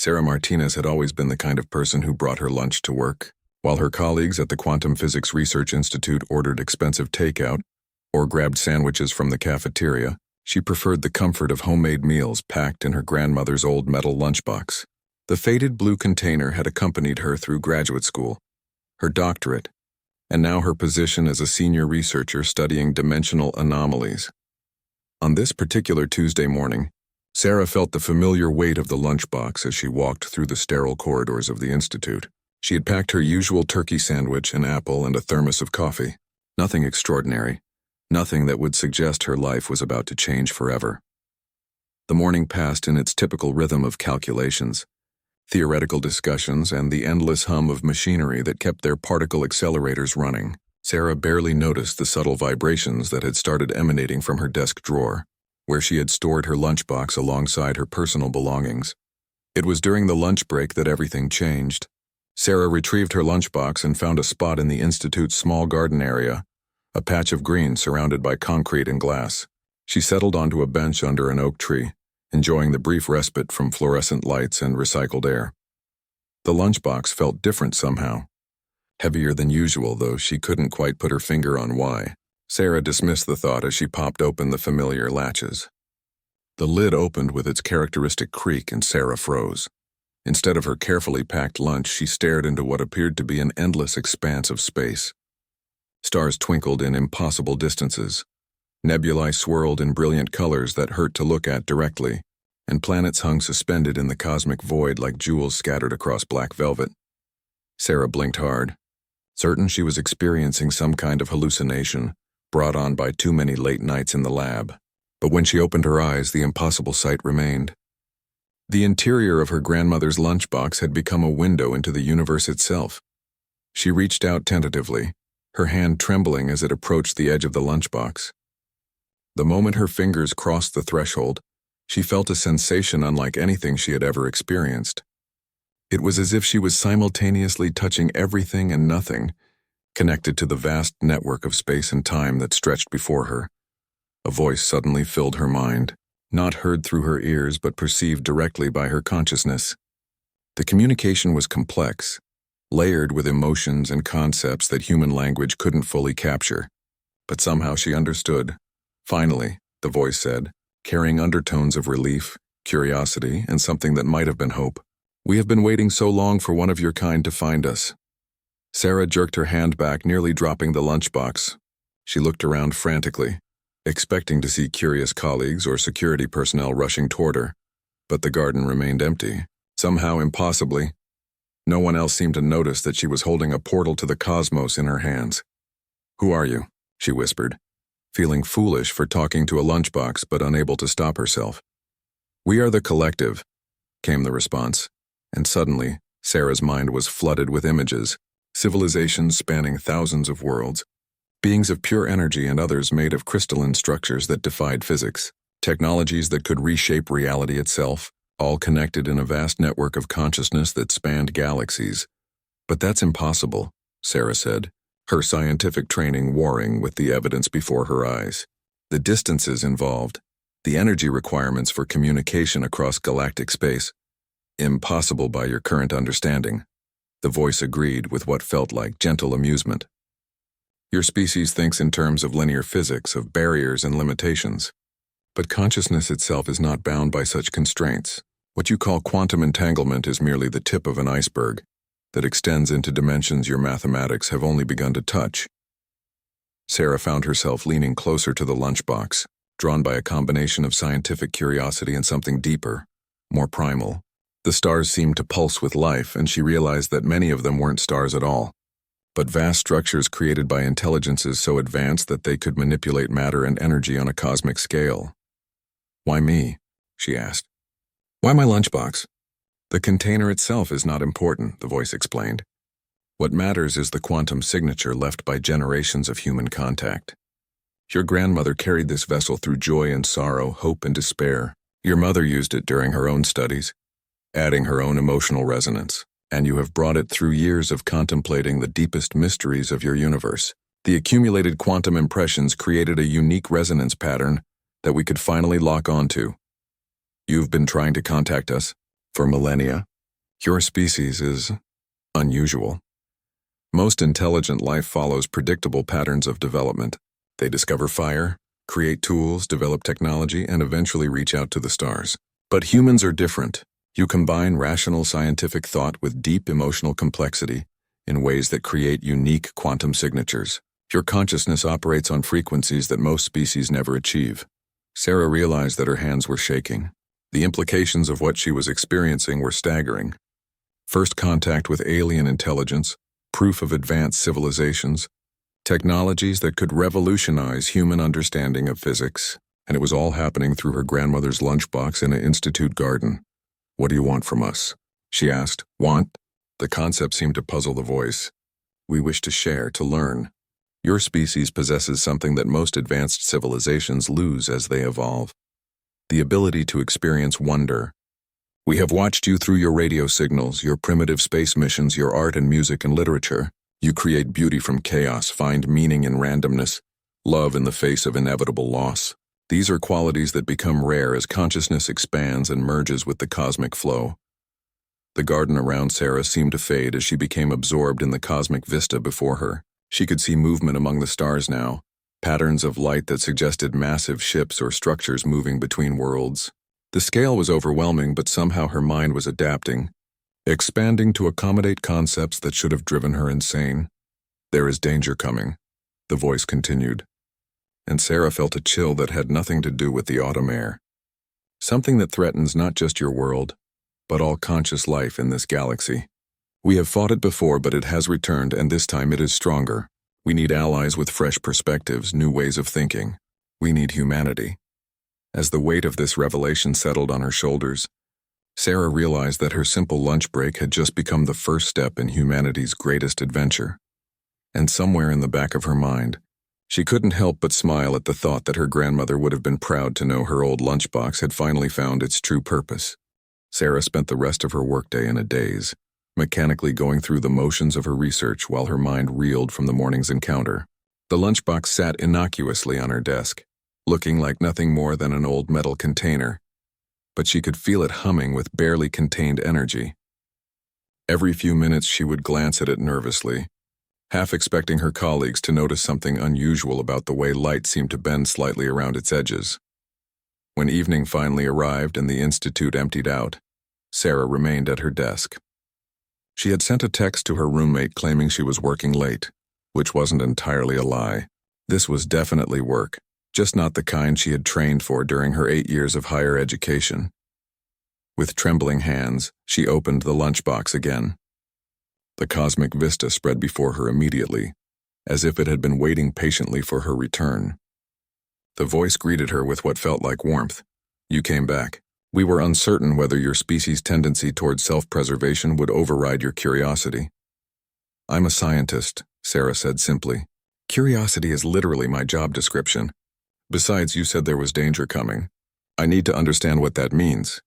Sarah Martinez had always been the kind of person who brought her lunch to work. While her colleagues at the Quantum Physics Research Institute ordered expensive takeout or grabbed sandwiches from the cafeteria, she preferred the comfort of homemade meals packed in her grandmother's old metal lunchbox. The faded blue container had accompanied her through graduate school, her doctorate, and now her position as a senior researcher studying dimensional anomalies. On this particular Tuesday morning, Sarah felt the familiar weight of the lunchbox as she walked through the sterile corridors of the institute. She had packed her usual turkey sandwich, an apple, and a thermos of coffee. Nothing extraordinary, nothing that would suggest her life was about to change forever. The morning passed in its typical rhythm of calculations, theoretical discussions, and the endless hum of machinery that kept their particle accelerators running. Sarah barely noticed the subtle vibrations that had started emanating from her desk drawer, where she had stored her lunchbox alongside her personal belongings. It was during the lunch break that everything changed. Sarah retrieved her lunchbox and found a spot in the institute's small garden area, a patch of green surrounded by concrete and glass. She settled onto a bench under an oak tree, enjoying the brief respite from fluorescent lights and recycled air. The lunchbox felt different somehow. Heavier than usual, though she couldn't quite put her finger on why. Sarah dismissed the thought as she popped open the familiar latches. The lid opened with its characteristic creak and Sarah froze. Instead of her carefully packed lunch, she stared into what appeared to be an endless expanse of space. Stars twinkled in impossible distances. Nebulae swirled in brilliant colors that hurt to look at directly, and planets hung suspended in the cosmic void like jewels scattered across black velvet. Sarah blinked hard, certain she was experiencing some kind of hallucination brought on by too many late nights in the lab. But when she opened her eyes, the impossible sight remained. The interior of her grandmother's lunchbox had become a window into the universe itself. She reached out tentatively, her hand trembling as it approached the edge of the lunchbox. The moment her fingers crossed the threshold, she felt a sensation unlike anything she had ever experienced. It was as if she was simultaneously touching everything and nothing, connected to the vast network of space and time that stretched before her. A voice suddenly filled her mind, not heard through her ears but perceived directly by her consciousness. The communication was complex, layered with emotions and concepts that human language couldn't fully capture. But somehow she understood. Finally, the voice said, carrying undertones of relief, curiosity, and something that might have been hope. "We have been waiting so long for one of your kind to find us." Sarah jerked her hand back, nearly dropping the lunchbox. She looked around frantically, expecting to see curious colleagues or security personnel rushing toward her. But the garden remained empty. Somehow, impossibly, no one else seemed to notice that she was holding a portal to the cosmos in her hands. "Who are you?" she whispered, feeling foolish for talking to a lunchbox but unable to stop herself. "We are the Collective," came the response, and suddenly, Sarah's mind was flooded with images, civilizations spanning thousands of worlds, beings of pure energy and others made of crystalline structures that defied physics, technologies that could reshape reality itself, all connected in a vast network of consciousness that spanned galaxies. "But that's impossible," Sarah said, her scientific training warring with the evidence before her eyes. "The distances involved, the energy requirements for communication across galactic space, impossible by your current understanding." The voice agreed with what felt like gentle amusement. "Your species thinks in terms of linear physics, of barriers and limitations. But consciousness itself is not bound by such constraints. What you call quantum entanglement is merely the tip of an iceberg that extends into dimensions your mathematics have only begun to touch." Sarah found herself leaning closer to the lunchbox, drawn by a combination of scientific curiosity and something deeper, more primal. The stars seemed to pulse with life, and she realized that many of them weren't stars at all, but vast structures created by intelligences so advanced that they could manipulate matter and energy on a cosmic scale. "Why me?" she asked. "Why my lunchbox?" "The container itself is not important," the voice explained. "What matters is the quantum signature left by generations of human contact. Your grandmother carried this vessel through joy and sorrow, hope and despair. Your mother used it during her own studies, adding her own emotional resonance, and you have brought it through years of contemplating the deepest mysteries of your universe. The accumulated quantum impressions created a unique resonance pattern that we could finally lock onto. You've been trying to contact us for millennia, Your species is unusual. Most intelligent life follows predictable patterns of development. They discover fire, create tools, develop technology, and eventually reach out to the stars. But humans are different. You combine rational scientific thought with deep emotional complexity in ways that create unique quantum signatures. Your consciousness operates on frequencies that most species never achieve. Sarah realized that her hands were shaking. The implications of what she was experiencing were staggering. First contact with alien intelligence, proof of advanced civilizations, technologies that could revolutionize human understanding of physics, and it was all happening through her grandmother's lunchbox in an institute garden. "What do you want from us?" she asked. "Want?" The concept seemed to puzzle the voice. "We wish to share, to learn. Your species possesses something that most advanced civilizations lose as they evolve. The ability to experience wonder. We have watched you through your radio signals, your primitive space missions, your art and music and literature. You create beauty from chaos, find meaning in randomness, love in the face of inevitable loss. These are qualities that become rare as consciousness expands and merges with the cosmic flow." The garden around Sarah seemed to fade as she became absorbed in the cosmic vista before her. She could see movement among the stars now, patterns of light that suggested massive ships or structures moving between worlds. The scale was overwhelming, but somehow her mind was adapting, expanding to accommodate concepts that should have driven her insane. "There is danger coming," the voice continued, and Sarah felt a chill that had nothing to do with the autumn air. "Something that threatens not just your world, but all conscious life in this galaxy. We have fought it before, but it has returned, and this time it is stronger. We need allies with fresh perspectives, new ways of thinking. We need humanity." As the weight of this revelation settled on her shoulders, Sarah realized that her simple lunch break had just become the first step in humanity's greatest adventure. And somewhere in the back of her mind, she couldn't help but smile at the thought that her grandmother would have been proud to know her old lunchbox had finally found its true purpose. Sarah spent the rest of her workday in a daze, mechanically going through the motions of her research while her mind reeled from the morning's encounter. The lunchbox sat innocuously on her desk, looking like nothing more than an old metal container, but she could feel it humming with barely contained energy. Every few minutes she would glance at it nervously, half expecting her colleagues to notice something unusual about the way light seemed to bend slightly around its edges. When evening finally arrived and the institute emptied out, Sarah remained at her desk. She had sent a text to her roommate claiming she was working late, which wasn't entirely a lie. This was definitely work, just not the kind she had trained for during her 8 years of higher education. With trembling hands, she opened the lunchbox again. The cosmic vista spread before her immediately, as if it had been waiting patiently for her return. The voice greeted her with what felt like warmth. "You came back. We were uncertain whether your species' tendency towards self-preservation would override your curiosity." "I'm a scientist," Sarah said simply. "Curiosity is literally my job description. Besides, you said there was danger coming. I need to understand what that means."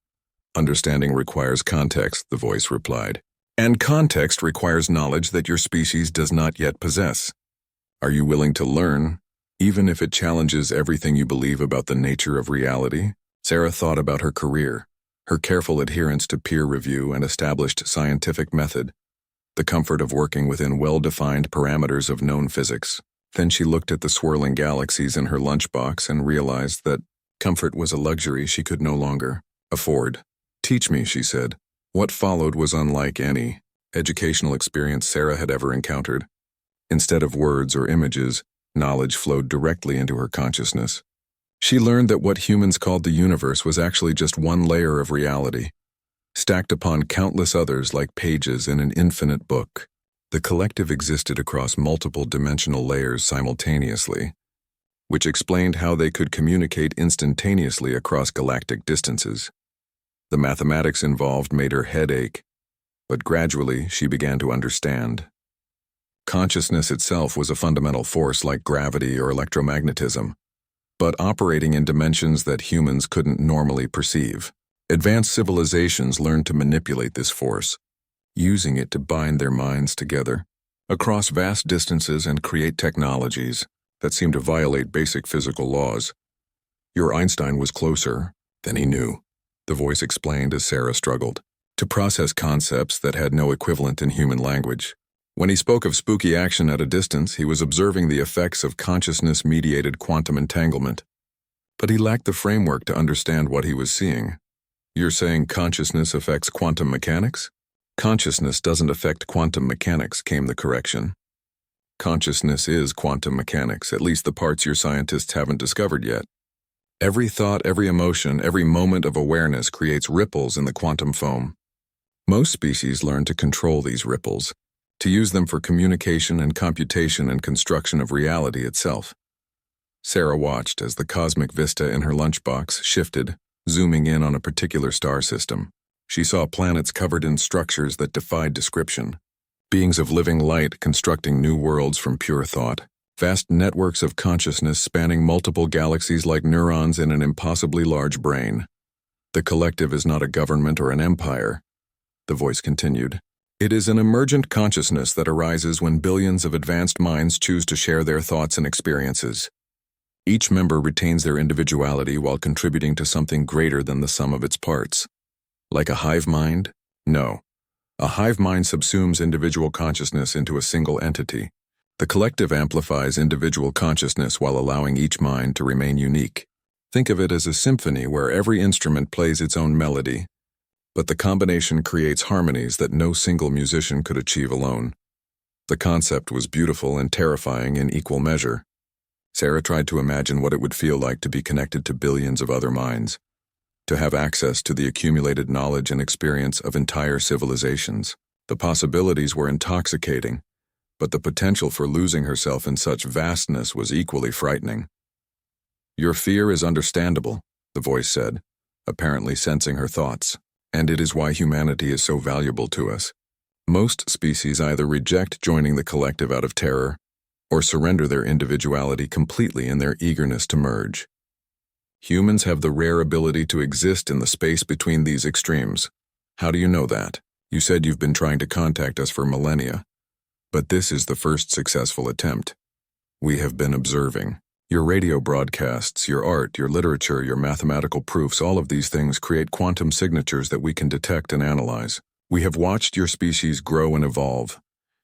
"Understanding requires context," the voice replied. "And context requires knowledge that your species does not yet possess. Are you willing to learn, even if it challenges everything you believe about the nature of reality?" Sarah thought about her career, her careful adherence to peer review and established scientific method, the comfort of working within well-defined parameters of known physics. Then she looked at the swirling galaxies in her lunchbox and realized that comfort was a luxury she could no longer afford. "Teach me," she said. What followed was unlike any educational experience Sarah had ever encountered. Instead of words or images, knowledge flowed directly into her consciousness. She learned that what humans called the universe was actually just one layer of reality, stacked upon countless others like pages in an infinite book. The collective existed across multiple dimensional layers simultaneously, which explained how they could communicate instantaneously across galactic distances. The mathematics involved made her head ache, but gradually she began to understand. Consciousness itself was a fundamental force like gravity or electromagnetism, but operating in dimensions that humans couldn't normally perceive. Advanced civilizations learned to manipulate this force, using it to bind their minds together across vast distances and create technologies that seemed to violate basic physical laws. "Your Einstein was closer than he knew," the voice explained as Sarah struggled. to process concepts that had no equivalent in human language. When he spoke of spooky action at a distance, he was observing the effects of consciousness-mediated quantum entanglement. But he lacked the framework to understand what he was seeing. You're saying consciousness affects quantum mechanics? Consciousness doesn't affect quantum mechanics, came the correction. Consciousness is quantum mechanics, at least the parts your scientists haven't discovered yet. Every thought, every emotion, every moment of awareness creates ripples in the quantum foam. Most species learn to control these ripples, to use them for communication and computation and construction of reality itself. Sarah watched as the cosmic vista in her lunchbox shifted, zooming in on a particular star system. She saw planets covered in structures that defied description. Beings of living light constructing new worlds from pure thought. Vast networks of consciousness spanning multiple galaxies like neurons in an impossibly large brain. The collective is not a government or an empire. The voice continued. It is an emergent consciousness that arises when billions of advanced minds choose to share their thoughts and experiences. Each member retains their individuality while contributing to something greater than the sum of its parts. Like a hive mind? No. A hive mind subsumes individual consciousness into a single entity. The collective amplifies individual consciousness while allowing each mind to remain unique. Think of it as a symphony where every instrument plays its own melody, but the combination creates harmonies that no single musician could achieve alone. The concept was beautiful and terrifying in equal measure. Sarah tried to imagine what it would feel like to be connected to billions of other minds, to have access to the accumulated knowledge and experience of entire civilizations. The possibilities were intoxicating, but the potential for losing herself in such vastness was equally frightening. Your fear is understandable, the voice said, apparently sensing her thoughts, and it is why humanity is so valuable to us. Most species either reject joining the collective out of terror, or surrender their individuality completely in their eagerness to merge. Humans have the rare ability to exist in the space between these extremes. How do you know that? You said you've been trying to contact us for millennia. But this is the first successful attempt. We have been observing. Your radio broadcasts, your art, your literature, your mathematical proofs, all of these things create quantum signatures that we can detect and analyze. We have watched your species grow and evolve,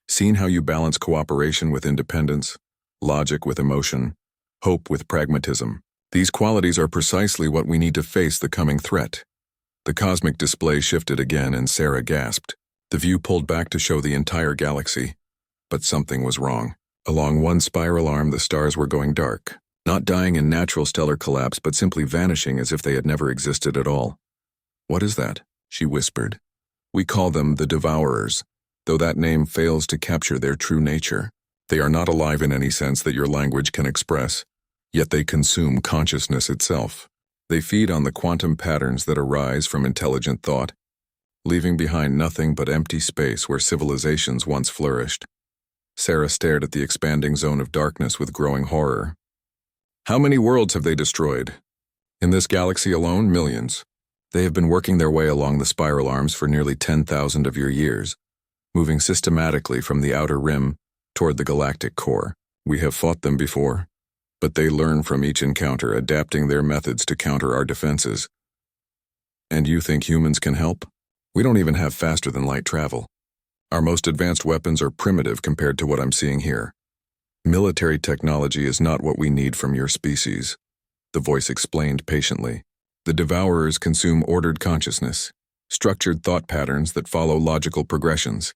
seen how you balance cooperation with independence, logic with emotion, hope with pragmatism. These qualities are precisely what we need to face the coming threat. The cosmic display shifted again and Sarah gasped. The view pulled back to show the entire galaxy. But something was wrong. Along one spiral arm, the stars were going dark, not dying in natural stellar collapse, but simply vanishing as if they had never existed at all. What is that? She whispered. We call them the Devourers, though that name fails to capture their true nature. They are not alive in any sense that your language can express, yet they consume consciousness itself. They feed on the quantum patterns that arise from intelligent thought, leaving behind nothing but empty space where civilizations once flourished. Sarah stared at the expanding zone of darkness with growing horror. How many worlds have they destroyed? In this galaxy alone, millions. They have been working their way along the spiral arms for nearly 10,000 of your years, moving systematically from the outer rim toward the galactic core. We have fought them before, but they learn from each encounter, adapting their methods to counter our defenses. And you think humans can help? We don't even have faster-than-light travel. Our most advanced weapons are primitive compared to what I'm seeing here. Military technology is not what we need from your species, the voice explained patiently. The Devourers consume ordered consciousness, structured thought patterns that follow logical progressions.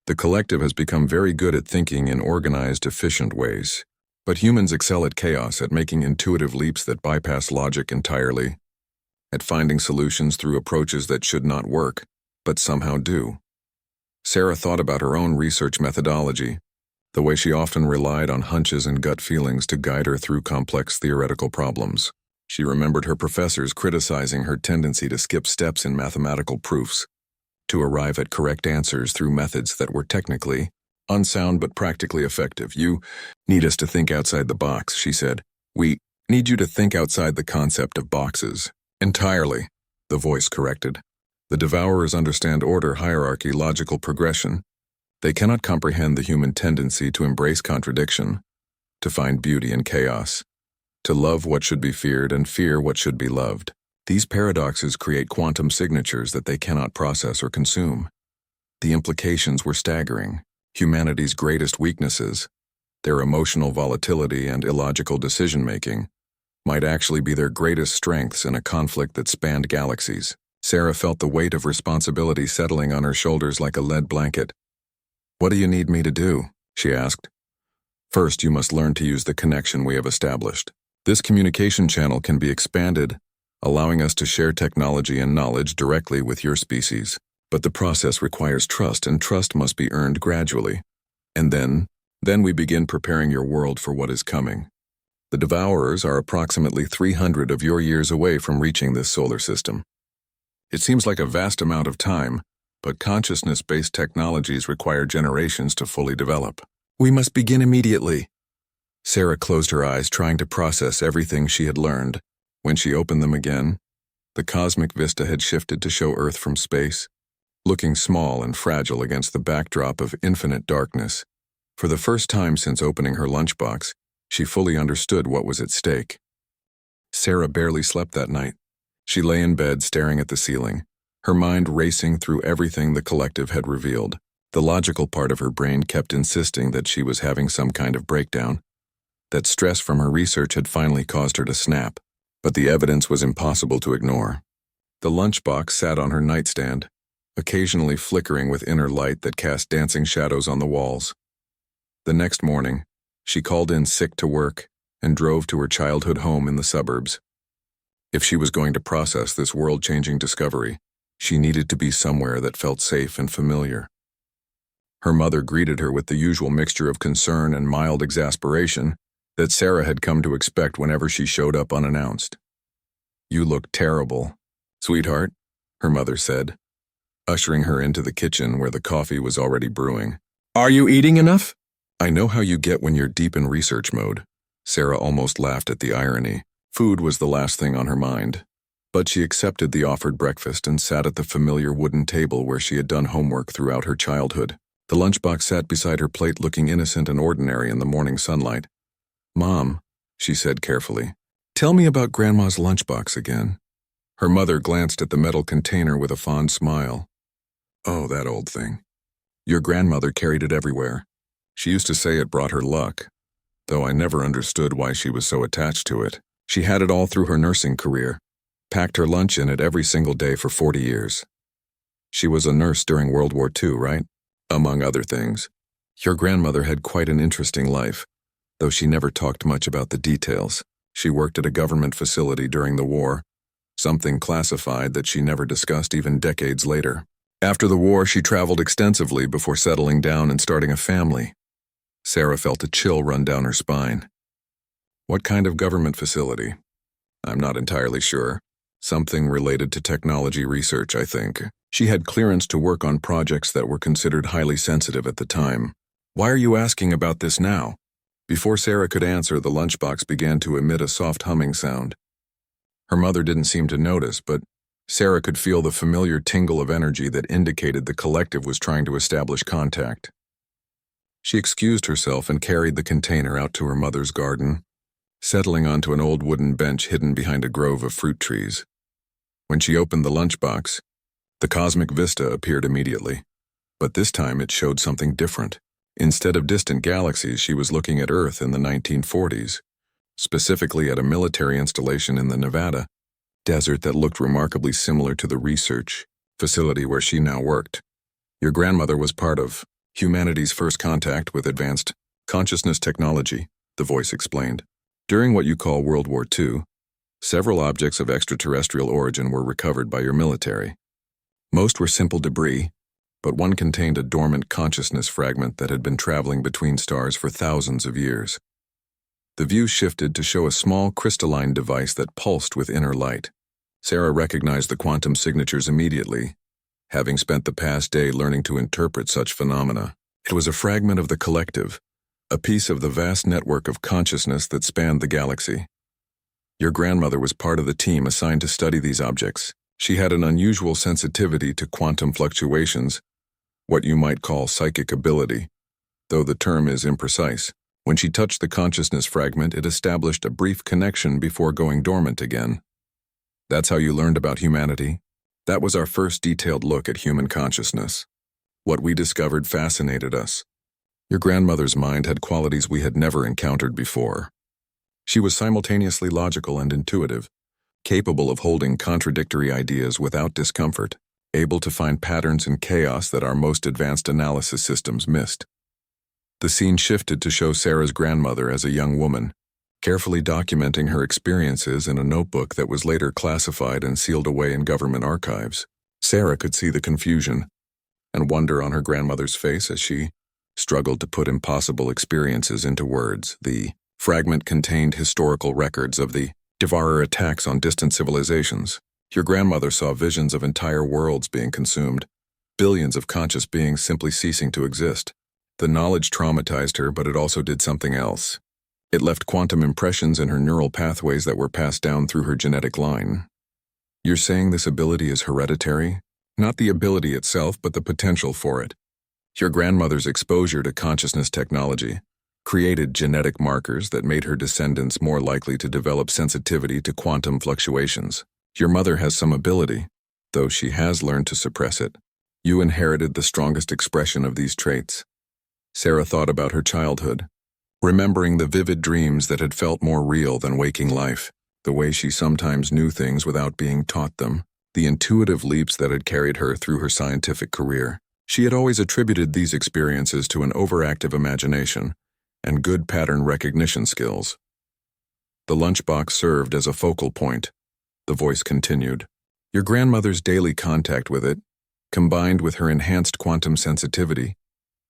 The collective has become very good at thinking in organized, efficient ways. But humans excel at chaos, at making intuitive leaps that bypass logic entirely, at finding solutions through approaches that should not work, but somehow do. Sarah thought about her own research methodology, the way she often relied on hunches and gut feelings to guide her through complex theoretical problems. She remembered her professors criticizing her tendency to skip steps in mathematical proofs, to arrive at correct answers through methods that were technically unsound but practically effective. You need us to think outside the box, she said. We need you to think outside the concept of boxes. Entirely, the voice corrected. The Devourers understand order, hierarchy, logical progression. They cannot comprehend the human tendency to embrace contradiction, to find beauty in chaos, to love what should be feared and fear what should be loved. These paradoxes create quantum signatures that they cannot process or consume. The implications were staggering. Humanity's greatest weaknesses, their emotional volatility and illogical decision-making, might actually be their greatest strengths in a conflict that spanned galaxies. Sarah felt the weight of responsibility settling on her shoulders like a lead blanket. "What do you need me to do?" she asked. "First, you must learn to use the connection we have established. This communication channel can be expanded, allowing us to share technology and knowledge directly with your species. But the process requires trust, and trust must be earned gradually. And then we begin preparing your world for what is coming. The Devourers are approximately 300 of your years away from reaching this solar system. It seems like a vast amount of time, but consciousness-based technologies require generations to fully develop. We must begin immediately." Sarah closed her eyes, trying to process everything she had learned. When she opened them again, the cosmic vista had shifted to show Earth from space, looking small and fragile against the backdrop of infinite darkness. For the first time since opening her lunchbox, she fully understood what was at stake. Sarah barely slept that night. She lay in bed staring at the ceiling, her mind racing through everything the collective had revealed. The logical part of her brain kept insisting that she was having some kind of breakdown, that stress from her research had finally caused her to snap, but the evidence was impossible to ignore. The lunchbox sat on her nightstand, occasionally flickering with inner light that cast dancing shadows on the walls. The next morning, she called in sick to work and drove to her childhood home in the suburbs. If she was going to process this world-changing discovery, she needed to be somewhere that felt safe and familiar. Her mother greeted her with the usual mixture of concern and mild exasperation that Sarah had come to expect whenever she showed up unannounced. "You look terrible, sweetheart," her mother said, ushering her into the kitchen where the coffee was already brewing. "Are you eating enough?" "I know how you get when you're deep in research mode." Sarah almost laughed at the irony. Food was the last thing on her mind. But she accepted the offered breakfast and sat at the familiar wooden table where she had done homework throughout her childhood. The lunchbox sat beside her plate, looking innocent and ordinary in the morning sunlight. "Mom," she said carefully, "tell me about Grandma's lunchbox again." Her mother glanced at the metal container with a fond smile. "Oh, that old thing. Your grandmother carried it everywhere. She used to say it brought her luck, though I never understood why she was so attached to it. She had it all through her nursing career, packed her lunch in it every single day for 40 years. She was a nurse during World War II, right? Among other things. Your grandmother had quite an interesting life, though she never talked much about the details. She worked at a government facility during the war, something classified that she never discussed even decades later. After the war, she traveled extensively before settling down and starting a family." Sarah felt a chill run down her spine. "What kind of government facility?" "I'm not entirely sure. Something related to technology research, I think. She had clearance to work on projects that were considered highly sensitive at the time." "Why are you asking about this now?" Before Sarah could answer, the lunchbox began to emit a soft humming sound. Her mother didn't seem to notice, but Sarah could feel the familiar tingle of energy that indicated the collective was trying to establish contact. She excused herself and carried the container out to her mother's garden, settling onto an old wooden bench hidden behind a grove of fruit trees. When she opened the lunchbox, the cosmic vista appeared immediately, but this time it showed something different. Instead of distant galaxies, she was looking at Earth in the 1940s, specifically at a military installation in the Nevada desert that looked remarkably similar to the research facility where she now worked. Your grandmother was part of humanity's first contact with advanced consciousness technology, the voice explained. During what you call World War II, several objects of extraterrestrial origin were recovered by your military. Most were simple debris, but one contained a dormant consciousness fragment that had been traveling between stars for thousands of years. The view shifted to show a small crystalline device that pulsed with inner light. Sarah recognized the quantum signatures immediately, having spent the past day learning to interpret such phenomena. It was a fragment of the collective, a piece of the vast network of consciousness that spanned the galaxy. Your grandmother was part of the team assigned to study these objects. She had an unusual sensitivity to quantum fluctuations, what you might call psychic ability, though the term is imprecise. When she touched the consciousness fragment, it established a brief connection before going dormant again. That's how you learned about humanity? That was our first detailed look at human consciousness. What we discovered fascinated us. Your grandmother's mind had qualities we had never encountered before. She was simultaneously logical and intuitive, capable of holding contradictory ideas without discomfort, able to find patterns in chaos that our most advanced analysis systems missed. The scene shifted to show Sarah's grandmother as a young woman, carefully documenting her experiences in a notebook that was later classified and sealed away in government archives. Sarah could see the confusion and wonder on her grandmother's face as she struggled to put impossible experiences into words. The fragment contained historical records of the devourer attacks on distant civilizations. Your grandmother saw visions of entire worlds being consumed, billions of conscious beings simply ceasing to exist. The knowledge traumatized her, but it also did something else. It left quantum impressions in her neural pathways that were passed down through her genetic line. You're saying this ability is hereditary? Not the ability itself, but the potential for it. Your grandmother's exposure to consciousness technology created genetic markers that made her descendants more likely to develop sensitivity to quantum fluctuations. Your mother has some ability, though she has learned to suppress it. You inherited the strongest expression of these traits. Sarah thought about her childhood, remembering the vivid dreams that had felt more real than waking life, the way she sometimes knew things without being taught them, the intuitive leaps that had carried her through her scientific career. She had always attributed these experiences to an overactive imagination and good pattern recognition skills. The lunchbox served as a focal point. The voice continued. Your grandmother's daily contact with it, combined with her enhanced quantum sensitivity,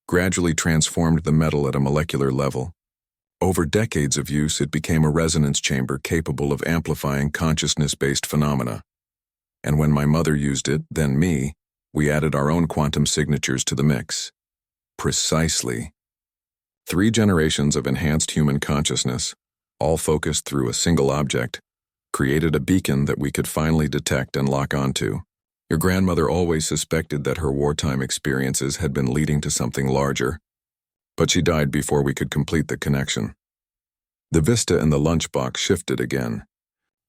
gradually transformed the metal at a molecular level. Over decades of use, it became a resonance chamber capable of amplifying consciousness-based phenomena. And when my mother used it, then me, we added our own quantum signatures to the mix. Precisely. 3 generations of enhanced human consciousness, all focused through a single object, created a beacon that we could finally detect and lock onto. Your grandmother always suspected that her wartime experiences had been leading to something larger, but she died before we could complete the connection. The vista in the lunchbox shifted again,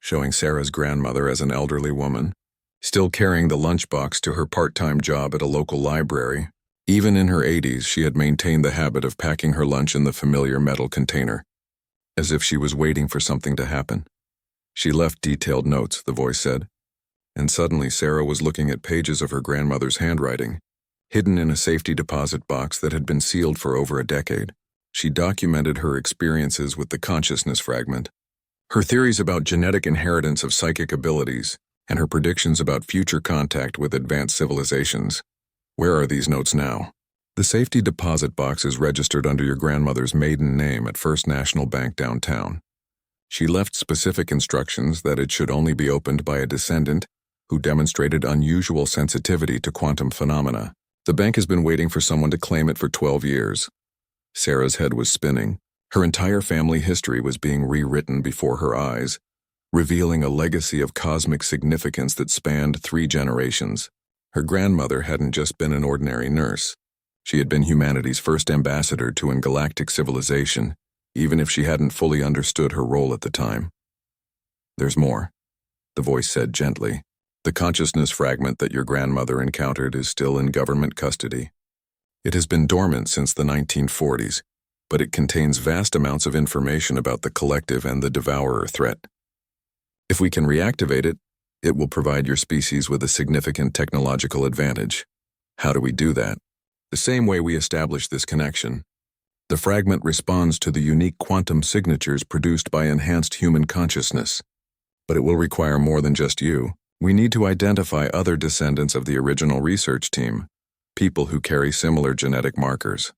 showing Sarah's grandmother as an elderly woman, still carrying the lunchbox to her part-time job at a local library. Even in her 80s, she had maintained the habit of packing her lunch in the familiar metal container, as if she was waiting for something to happen. She left detailed notes, the voice said, and suddenly Sarah was looking at pages of her grandmother's handwriting, hidden in a safety deposit box that had been sealed for over a decade. She documented her experiences with the consciousness fragment, her theories about genetic inheritance of psychic abilities, and her predictions about future contact with advanced civilizations. Where are these notes now? The safety deposit box is registered under your grandmother's maiden name at First National Bank downtown. She left specific instructions that it should only be opened by a descendant who demonstrated unusual sensitivity to quantum phenomena. The bank has been waiting for someone to claim it for 12 years. Sarah's head was spinning. Her entire family history was being rewritten before her eyes, revealing a legacy of cosmic significance that spanned 3 generations. Her grandmother hadn't just been an ordinary nurse. She had been humanity's first ambassador to a galactic civilization, even if she hadn't fully understood her role at the time. There's more, the voice said gently. The consciousness fragment that your grandmother encountered is still in government custody. It has been dormant since the 1940s, but it contains vast amounts of information about the collective and the devourer threat. If we can reactivate it, it will provide your species with a significant technological advantage. How do we do that? The same way we establish this connection. The fragment responds to the unique quantum signatures produced by enhanced human consciousness. But it will require more than just you. We need to identify other descendants of the original research team, people who carry similar genetic markers.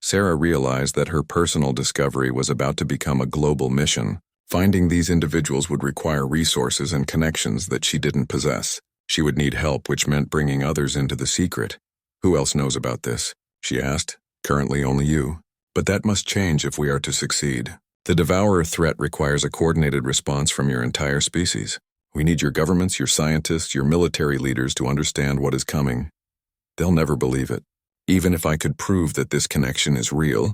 Sarah realized that her personal discovery was about to become a global mission. Finding these individuals would require resources and connections that she didn't possess. She would need help, which meant bringing others into the secret. Who else knows about this? She asked. Currently only you. But that must change if we are to succeed. The devourer threat requires a coordinated response from your entire species. We need your governments, your scientists, your military leaders to understand what is coming. They'll never believe it. Even if I could prove that this connection is real,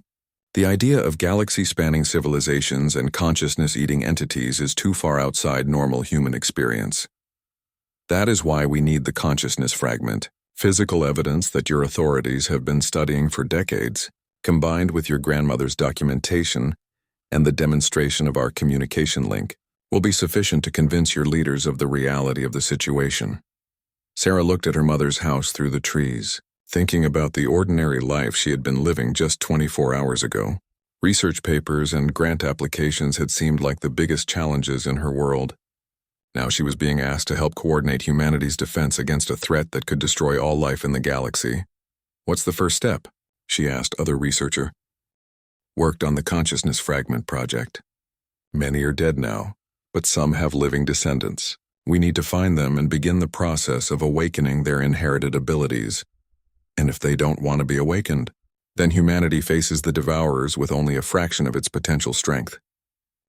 The idea of galaxy-spanning civilizations and consciousness-eating entities is too far outside normal human experience. That is why we need the consciousness fragment, physical evidence that your authorities have been studying for decades, combined with your grandmother's documentation and the demonstration of our communication link, will be sufficient to convince your leaders of the reality of the situation. Sarah looked at her mother's house through the trees, thinking about the ordinary life she had been living just 24 hours ago. Research papers and grant applications had seemed like the biggest challenges in her world. Now she was being asked to help coordinate humanity's defense against a threat that could destroy all life in the galaxy. "What's the first step?" she asked other researcher. "Worked on the Consciousness Fragment project. Many are dead now, but some have living descendants. We need to find them and begin the process of awakening their inherited abilities. And if they don't want to be awakened, then humanity faces the devourers with only a fraction of its potential strength.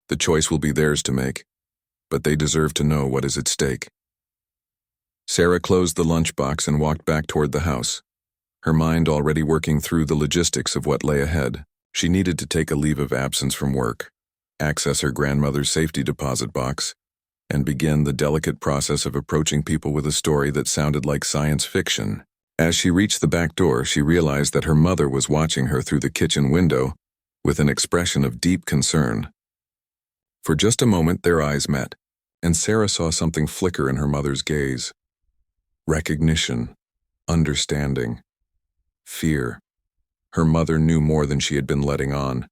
The choice will be theirs to make, but they deserve to know what is at stake." Sarah closed the lunchbox and walked back toward the house, her mind already working through the logistics of what lay ahead. She needed to take a leave of absence from work, access her grandmother's safety deposit box, and begin the delicate process of approaching people with a story that sounded like science fiction. As she reached the back door, she realized that her mother was watching her through the kitchen window with an expression of deep concern. For just a moment, their eyes met, and Sarah saw something flicker in her mother's gaze. Recognition, understanding, fear. Her mother knew more than she had been letting on.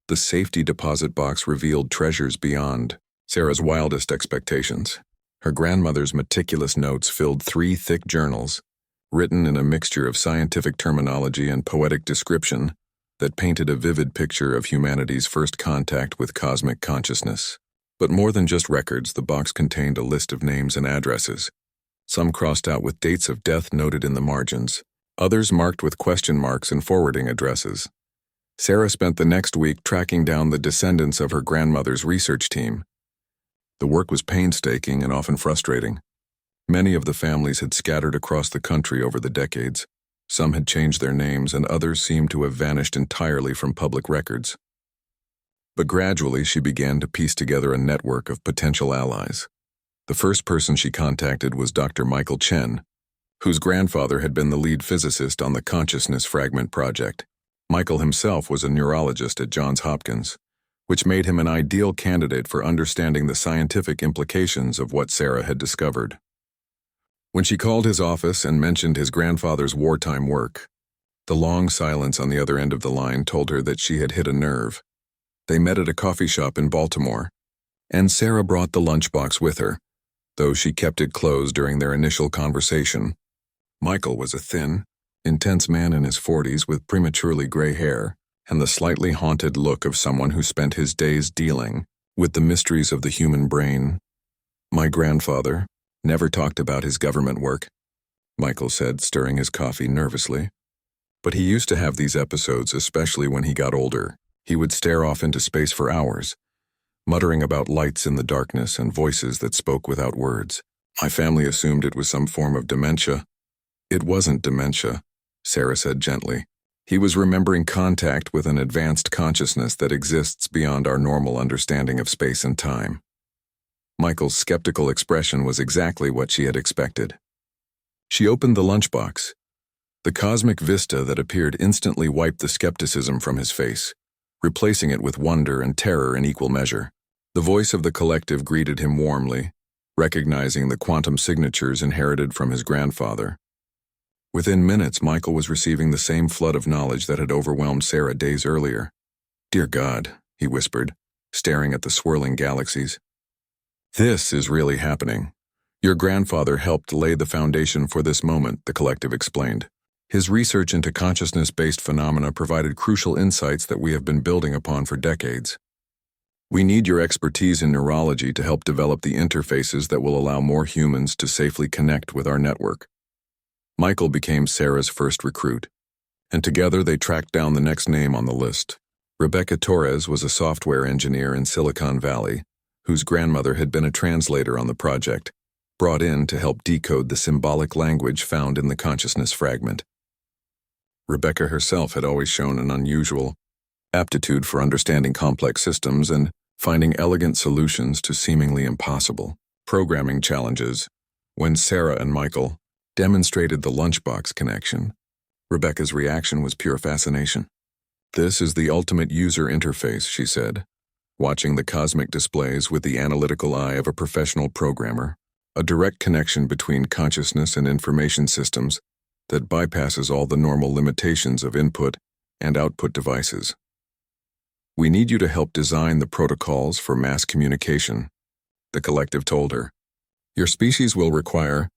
The safety deposit box revealed treasures beyond Sarah's wildest expectations. Her grandmother's meticulous notes filled 3 thick journals, written in a mixture of scientific terminology and poetic description that painted a vivid picture of humanity's first contact with cosmic consciousness. But more than just records, the box contained a list of names and addresses, some crossed out with dates of death noted in the margins, others marked with question marks and forwarding addresses. Sarah spent the next week tracking down the descendants of her grandmother's research team. The work was painstaking and often frustrating. Many of the families had scattered across the country over the decades. Some had changed their names, and others seemed to have vanished entirely from public records. But gradually, she began to piece together a network of potential allies. The first person she contacted was Dr. Michael Chen, whose grandfather had been the lead physicist on the Consciousness Fragment project. Michael himself was a neurologist at Johns Hopkins, which made him an ideal candidate for understanding the scientific implications of what Sarah had discovered. When she called his office and mentioned his grandfather's wartime work, the long silence on the other end of the line told her that she had hit a nerve. They met at a coffee shop in Baltimore, and Sarah brought the lunchbox with her, though she kept it closed during their initial conversation. Michael was a thin, intense man in his 40s with prematurely gray hair and the slightly haunted look of someone who spent his days dealing with the mysteries of the human brain. "My grandfather never talked about his government work," Michael said, stirring his coffee nervously. "But he used to have these episodes, especially when he got older. He would stare off into space for hours, muttering about lights in the darkness and voices that spoke without words. My family assumed it was some form of dementia." "It wasn't dementia," Sarah said gently. "He was remembering contact with an advanced consciousness that exists beyond our normal understanding of space and time." Michael's skeptical expression was exactly what she had expected. She opened the lunchbox. The cosmic vista that appeared instantly wiped the skepticism from his face, replacing it with wonder and terror in equal measure. The voice of the collective greeted him warmly, recognizing the quantum signatures inherited from his grandfather. Within minutes, Michael was receiving the same flood of knowledge that had overwhelmed Sarah days earlier. "Dear God," he whispered, staring at the swirling galaxies. "This is really happening. Your grandfather helped lay the foundation for this moment," the collective explained. "His research into consciousness-based phenomena provided crucial insights that we have been building upon for decades. We need your expertise in neurology to help develop the interfaces that will allow more humans to safely connect with our network." Michael became Sarah's first recruit, and together they tracked down the next name on the list. Rebecca Torres was a software engineer in Silicon Valley, whose grandmother had been a translator on the project, brought in to help decode the symbolic language found in the consciousness fragment. Rebecca herself had always shown an unusual, aptitude for understanding complex systems and finding elegant solutions to seemingly impossible programming challenges. When Sarah and Michael demonstrated the Lunchbox connection, Rebecca's reaction was pure fascination. "This is the ultimate user interface," she said, watching the cosmic displays with the analytical eye of a professional programmer, a direct connection between consciousness and information systems that bypasses all the normal limitations of input and output devices. "We need you to help design the protocols for mass communication," the collective told her. "Your species will require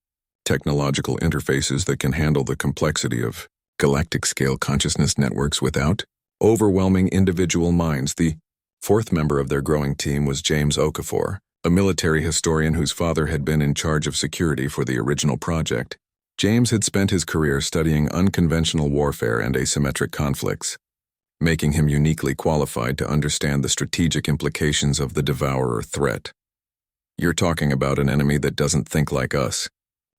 technological interfaces that can handle the complexity of galactic-scale consciousness networks without overwhelming individual minds." The fourth member of their growing team was James Okafor, a military historian whose father had been in charge of security for the original project. James had spent his career studying unconventional warfare and asymmetric conflicts, making him uniquely qualified to understand the strategic implications of the Devourer threat. "You're talking about an enemy that doesn't think like us,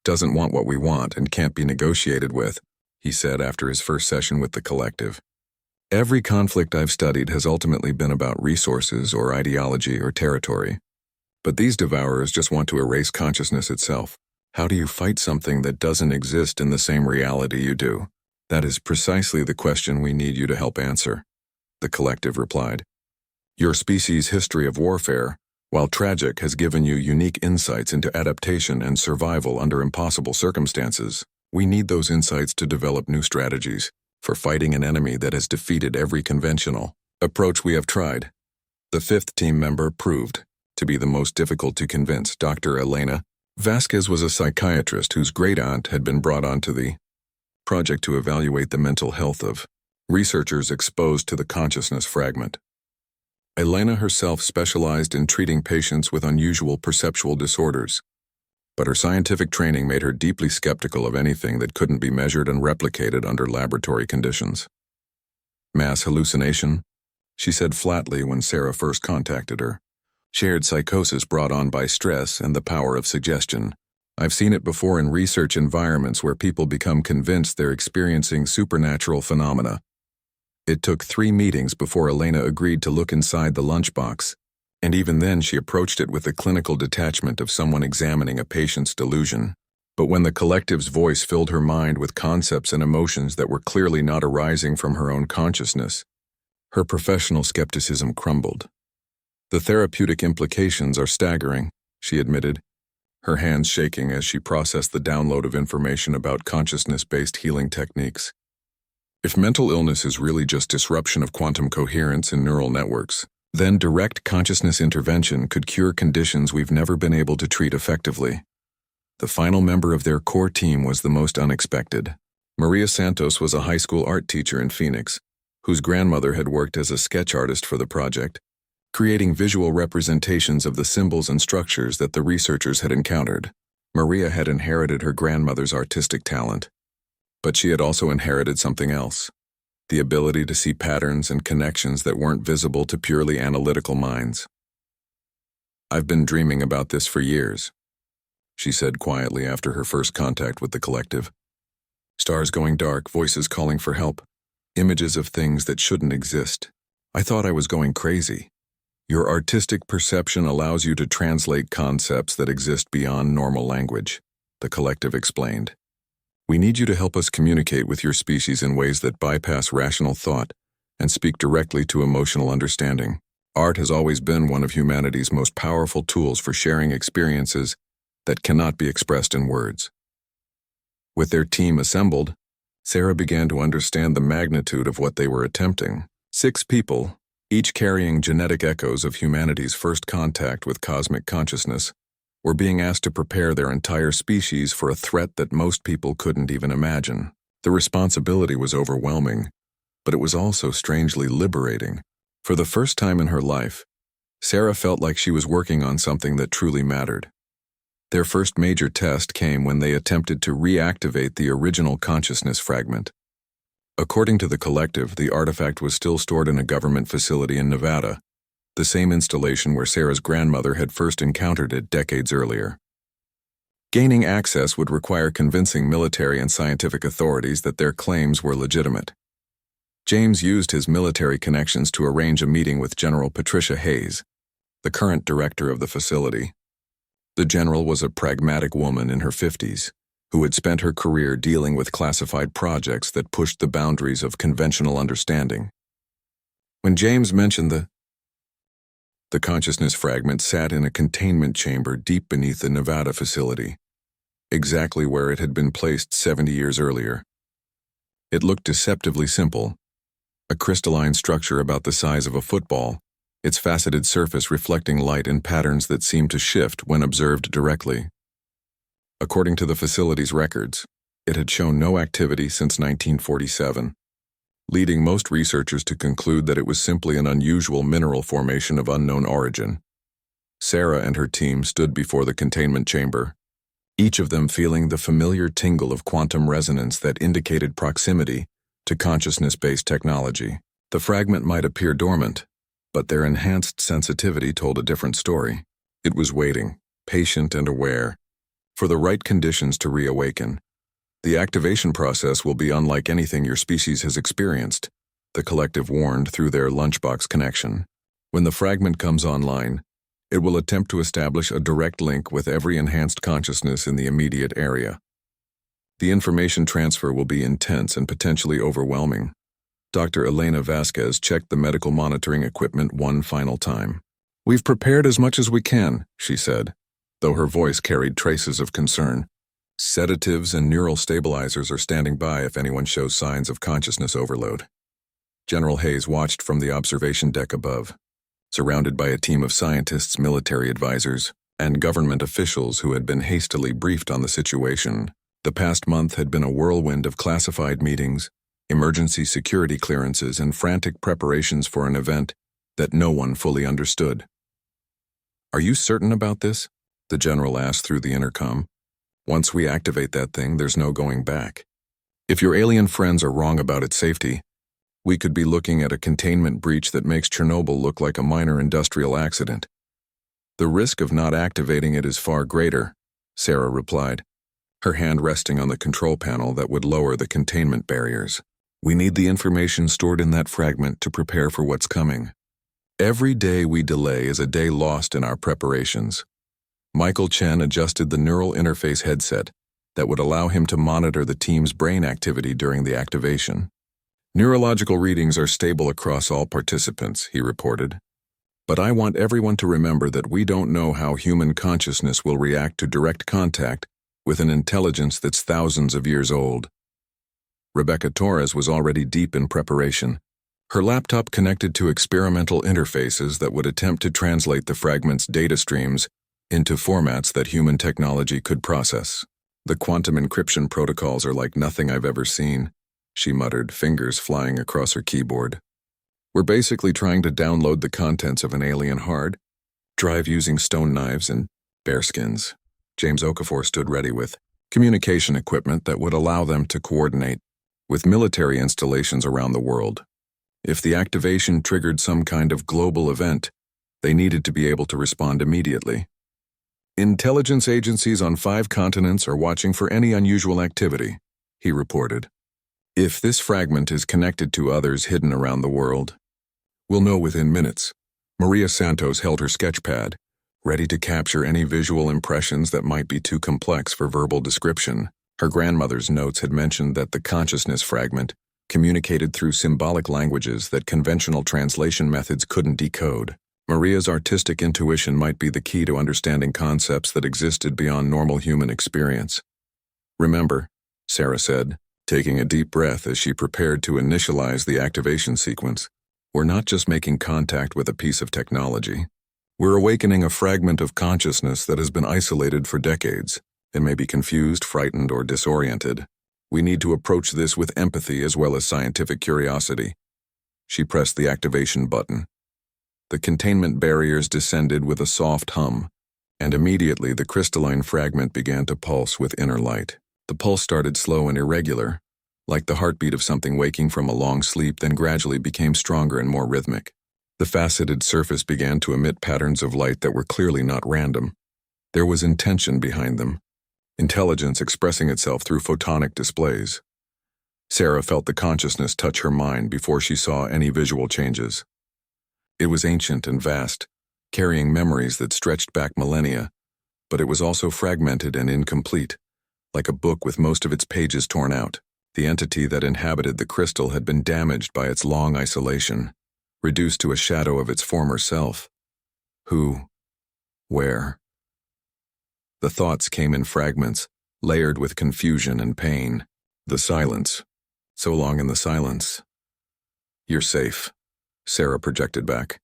doesn't want what we want, and can't be negotiated with," he said after his first session with the collective. "Every conflict I've studied has ultimately been about resources or ideology or territory. But these Devourers just want to erase consciousness itself. How do you fight something that doesn't exist in the same reality you do? That is precisely the question we need you to help answer," the collective replied. "Your species' history of warfare, while tragic, has given you unique insights into adaptation and survival under impossible circumstances. We need those insights to develop new strategies for fighting an enemy that has defeated every conventional approach we have tried." The fifth team member proved to be the most difficult to convince. Dr. Elena Vasquez was a psychiatrist whose great-aunt had been brought onto the project to evaluate the mental health of researchers exposed to the consciousness fragment. Elena herself specialized in treating patients with unusual perceptual disorders, but her scientific training made her deeply skeptical of anything that couldn't be measured and replicated under laboratory conditions. "Mass hallucination," she said flatly when Sarah first contacted her. "Shared psychosis brought on by stress and the power of suggestion. I've seen it before in research environments where people become convinced they're experiencing supernatural phenomena." It took 3 meetings before Elena agreed to look inside the lunchbox, and even then she approached it with the clinical detachment of someone examining a patient's delusion. But when the collective's voice filled her mind with concepts and emotions that were clearly not arising from her own consciousness, her professional skepticism crumbled. "The therapeutic implications are staggering," she admitted, her hands shaking as she processed the download of information about consciousness-based healing techniques. "If mental illness is really just disruption of quantum coherence in neural networks, then direct consciousness intervention could cure conditions we've never been able to treat effectively." The final member of their core team was the most unexpected. Maria Santos was a high school art teacher in Phoenix, whose grandmother had worked as a sketch artist for the project, creating visual representations of the symbols and structures that the researchers had encountered. Maria had inherited her grandmother's artistic talent, but she had also inherited something else: the ability to see patterns and connections that weren't visible to purely analytical minds. "I've been dreaming about this for years," she said quietly after her first contact with the collective. "Stars going dark, voices calling for help, images of things that shouldn't exist. I thought I was going crazy. Your artistic perception allows you to translate concepts that exist beyond normal language," the collective explained. "We need you to help us communicate with your species in ways that bypass rational thought and speak directly to emotional understanding. Art has always been one of humanity's most powerful tools for sharing experiences that cannot be expressed in words." With their team assembled, Sarah began to understand the magnitude of what they were attempting. 6 people, each carrying genetic echoes of humanity's first contact with cosmic consciousness, were being asked to prepare their entire species for a threat that most people couldn't even imagine. The responsibility was overwhelming, but it was also strangely liberating. For the first time in her life, Sarah felt like she was working on something that truly mattered. Their first major test came when they attempted to reactivate the original consciousness fragment. According to the collective, the artifact was still stored in a government facility in Nevada, the same installation where Sarah's grandmother had first encountered it decades earlier. Gaining access would require convincing military and scientific authorities that their claims were legitimate. James used his military connections to arrange a meeting with General Patricia Hayes, the current director of the facility. The general was a pragmatic woman in her 50s, who had spent her career dealing with classified projects that pushed the boundaries of conventional understanding. When James mentioned the consciousness fragment sat in a containment chamber deep beneath the Nevada facility, exactly where it had been placed 70 years earlier. It looked deceptively simple, a crystalline structure about the size of a football, its faceted surface reflecting light in patterns that seemed to shift when observed directly. According to the facility's records, it had shown no activity since 1947, leading most researchers to conclude that it was simply an unusual mineral formation of unknown origin. Sarah and her team stood before the containment chamber, each of them feeling the familiar tingle of quantum resonance that indicated proximity to consciousness-based technology. The fragment might appear dormant, but their enhanced sensitivity told a different story. It was waiting, patient and aware, for the right conditions to reawaken. The activation process will be unlike anything your species has experienced, the collective warned through their Lunchbox connection. When the fragment comes online, it will attempt to establish a direct link with every enhanced consciousness in the immediate area. The information transfer will be intense and potentially overwhelming. Dr. Elena Vasquez checked the medical monitoring equipment one final time. "We've prepared as much as we can," she said, though her voice carried traces of concern. "Sedatives and neural stabilizers are standing by if anyone shows signs of consciousness overload." General Hayes watched from the observation deck above, surrounded by a team of scientists, military advisors, and government officials who had been hastily briefed on the situation. The past month had been a whirlwind of classified meetings, emergency security clearances, and frantic preparations for an event that no one fully understood. "Are you certain about this?" the general asked through the intercom. "Once we activate that thing, there's no going back. If your alien friends are wrong about its safety, we could be looking at a containment breach that makes Chernobyl look like a minor industrial accident." "The risk of not activating it is far greater," Sarah replied, her hand resting on the control panel that would lower the containment barriers. "We need the information stored in that fragment to prepare for what's coming. Every day we delay is a day lost in our preparations." Michael Chen adjusted the neural interface headset that would allow him to monitor the team's brain activity during the activation. "Neurological readings are stable across all participants," he reported. "But I want everyone to remember that we don't know how human consciousness will react to direct contact with an intelligence that's thousands of years old." Rebecca Torres was already deep in preparation, her laptop connected to experimental interfaces that would attempt to translate the fragment's data streams into formats that human technology could process. "The quantum encryption protocols are like nothing I've ever seen," she muttered, fingers flying across her keyboard. "We're basically trying to download the contents of an alien hard drive using stone knives and bearskins." James Okafor stood ready with communication equipment that would allow them to coordinate with military installations around the world. If the activation triggered some kind of global event, they needed to be able to respond immediately. "Intelligence agencies on 5 continents are watching for any unusual activity," he reported. "If this fragment is connected to others hidden around the world, we'll know within minutes." Maria Santos held her sketchpad, ready to capture any visual impressions that might be too complex for verbal description. Her grandmother's notes had mentioned that the consciousness fragment communicated through symbolic languages that conventional translation methods couldn't decode. Maria's artistic intuition might be the key to understanding concepts that existed beyond normal human experience. "Remember," Sarah said, taking a deep breath as she prepared to initialize the activation sequence, "we're not just making contact with a piece of technology. We're awakening a fragment of consciousness that has been isolated for decades. It may be confused, frightened, or disoriented. We need to approach this with empathy as well as scientific curiosity." She pressed the activation button. The containment barriers descended with a soft hum, and immediately the crystalline fragment began to pulse with inner light. The pulse started slow and irregular, like the heartbeat of something waking from a long sleep, then gradually became stronger and more rhythmic. The faceted surface began to emit patterns of light that were clearly not random. There was intention behind them, intelligence expressing itself through photonic displays. Sarah felt the consciousness touch her mind before she saw any visual changes. It was ancient and vast, carrying memories that stretched back millennia, but it was also fragmented and incomplete, like a book with most of its pages torn out. The entity that inhabited the crystal had been damaged by its long isolation, reduced to a shadow of its former self. Who? Where? The thoughts came in fragments, layered with confusion and pain. The silence. So long in the silence. You're safe, Sarah projected back,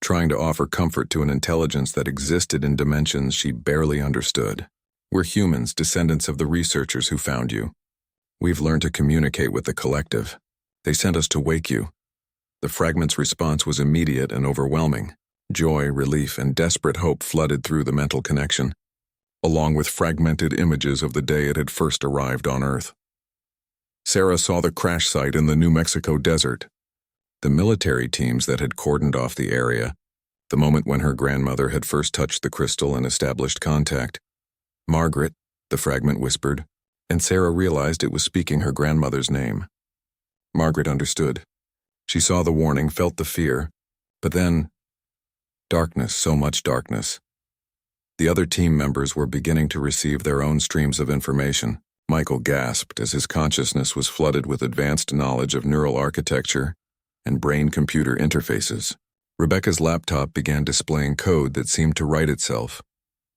trying to offer comfort to an intelligence that existed in dimensions she barely understood. We're humans, descendants of the researchers who found you. We've learned to communicate with the collective. They sent us to wake you. The fragment's response was immediate and overwhelming. Joy, relief, and desperate hope flooded through the mental connection, along with fragmented images of the day it had first arrived on Earth. Sarah saw the crash site in the New Mexico desert, the military teams that had cordoned off the area, the moment when her grandmother had first touched the crystal and established contact. Margaret, the fragment whispered, and Sarah realized it was speaking her grandmother's name. Margaret understood. She saw the warning, felt the fear, but then, darkness, so much darkness. The other team members were beginning to receive their own streams of information. Michael gasped as his consciousness was flooded with advanced knowledge of neural architecture and brain-computer interfaces. Rebecca's laptop began displaying code that seemed to write itself,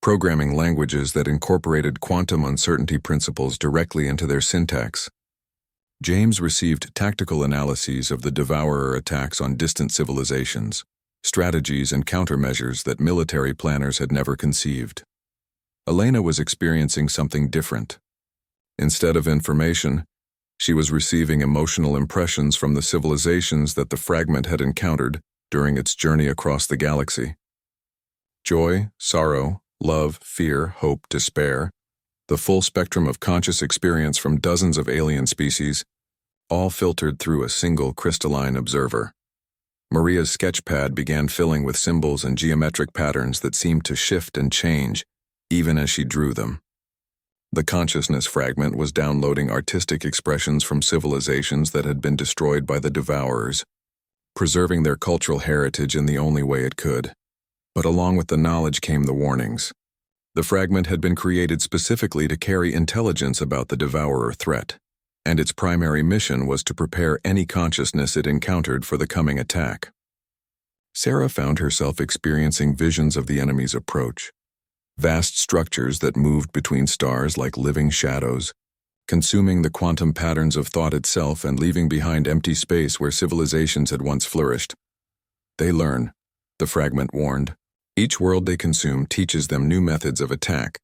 programming languages that incorporated quantum uncertainty principles directly into their syntax. James received tactical analyses of the Devourer attacks on distant civilizations, strategies and countermeasures that military planners had never conceived. Elena was experiencing something different. Instead of information, she was receiving emotional impressions from the civilizations that the fragment had encountered during its journey across the galaxy. Joy, sorrow, love, fear, hope, despair, the full spectrum of conscious experience from dozens of alien species, all filtered through a single crystalline observer. Maria's sketchpad began filling with symbols and geometric patterns that seemed to shift and change, even as she drew them. The consciousness fragment was downloading artistic expressions from civilizations that had been destroyed by the Devourers, preserving their cultural heritage in the only way it could. But along with the knowledge came the warnings. The fragment had been created specifically to carry intelligence about the Devourer threat, and its primary mission was to prepare any consciousness it encountered for the coming attack. Sarah found herself experiencing visions of the enemy's approach. Vast structures that moved between stars like living shadows, consuming the quantum patterns of thought itself and leaving behind empty space where civilizations had once flourished. They learn, the fragment warned. Each world they consume teaches them new methods of attack.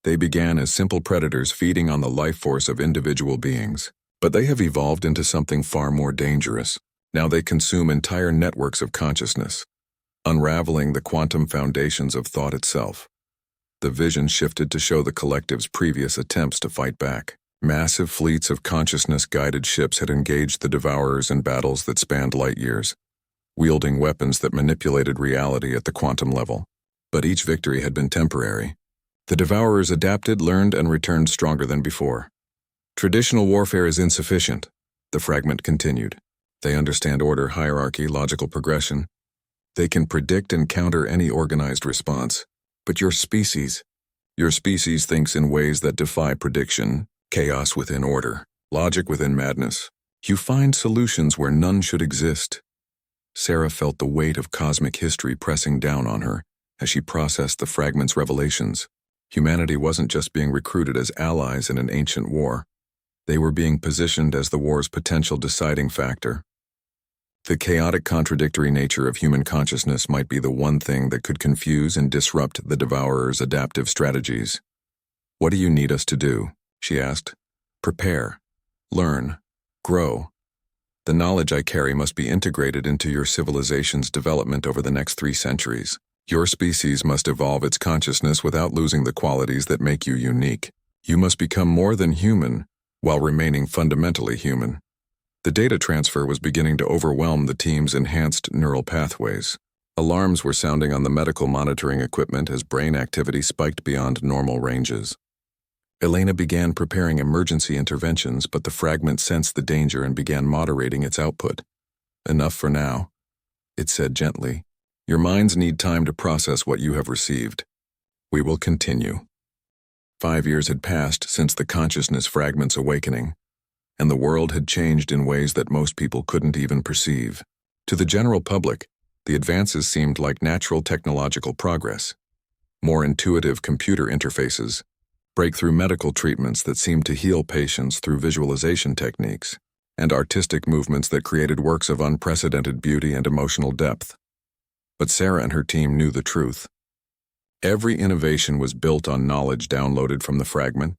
They began as simple predators feeding on the life force of individual beings, but they have evolved into something far more dangerous. Now they consume entire networks of consciousness, unraveling the quantum foundations of thought itself. The vision shifted to show the collective's previous attempts to fight back. Massive fleets of consciousness-guided ships had engaged the Devourers in battles that spanned light years, wielding weapons that manipulated reality at the quantum level. But each victory had been temporary. The Devourers adapted, learned, and returned stronger than before. Traditional warfare is insufficient, the fragment continued. They understand order, hierarchy, logical progression. They can predict and counter any organized response. But your species thinks in ways that defy prediction, chaos within order, logic within madness. You find solutions where none should exist. Sarah felt the weight of cosmic history pressing down on her as she processed the fragment's revelations. Humanity wasn't just being recruited as allies in an ancient war. They were being positioned as the war's potential deciding factor. The chaotic, contradictory nature of human consciousness might be the one thing that could confuse and disrupt the Devourer's adaptive strategies. What do you need us to do? She asked. Prepare. Learn. Grow. The knowledge I carry must be integrated into your civilization's development over the next 3 centuries. Your species must evolve its consciousness without losing the qualities that make you unique. You must become more than human, while remaining fundamentally human. The data transfer was beginning to overwhelm the team's enhanced neural pathways. Alarms were sounding on the medical monitoring equipment as brain activity spiked beyond normal ranges. Elena began preparing emergency interventions, but the fragment sensed the danger and began moderating its output. "Enough for now," it said gently. "Your minds need time to process what you have received. We will continue." 5 years had passed since the consciousness fragment's awakening, and the world had changed in ways that most people couldn't even perceive. To the general public, the advances seemed like natural technological progress. More intuitive computer interfaces, breakthrough medical treatments that seemed to heal patients through visualization techniques, and artistic movements that created works of unprecedented beauty and emotional depth. But Sarah and her team knew the truth. Every innovation was built on knowledge downloaded from the fragment,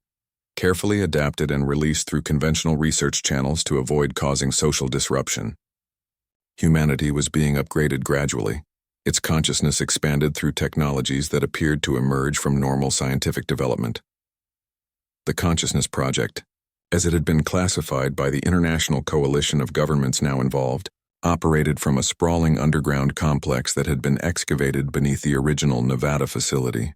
carefully adapted and released through conventional research channels to avoid causing social disruption. Humanity was being upgraded gradually. Its consciousness expanded through technologies that appeared to emerge from normal scientific development. The Consciousness Project, as it had been classified by the international coalition of governments now involved, operated from a sprawling underground complex that had been excavated beneath the original Nevada facility.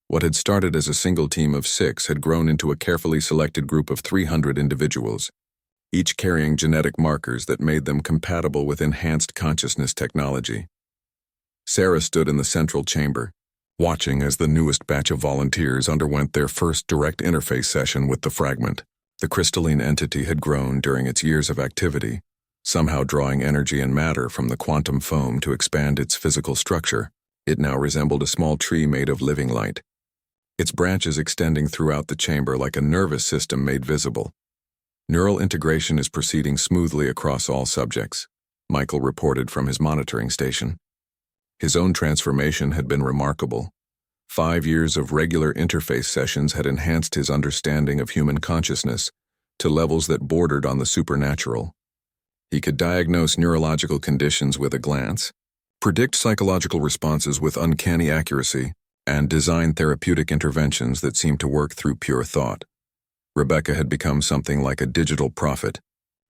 What had started as a single team of 6 had grown into a carefully selected group of 300 individuals, each carrying genetic markers that made them compatible with enhanced consciousness technology. Sarah stood in the central chamber, watching as the newest batch of volunteers underwent their first direct interface session with the fragment. The crystalline entity had grown during its years of activity, somehow drawing energy and matter from the quantum foam to expand its physical structure. It now resembled a small tree made of living light, its branches extending throughout the chamber like a nervous system made visible. "Neural integration is proceeding smoothly across all subjects," Michael reported from his monitoring station. His own transformation had been remarkable. 5 years of regular interface sessions had enhanced his understanding of human consciousness to levels that bordered on the supernatural. He could diagnose neurological conditions with a glance, predict psychological responses with uncanny accuracy, and design therapeutic interventions that seemed to work through pure thought. Rebecca had become something like a digital prophet,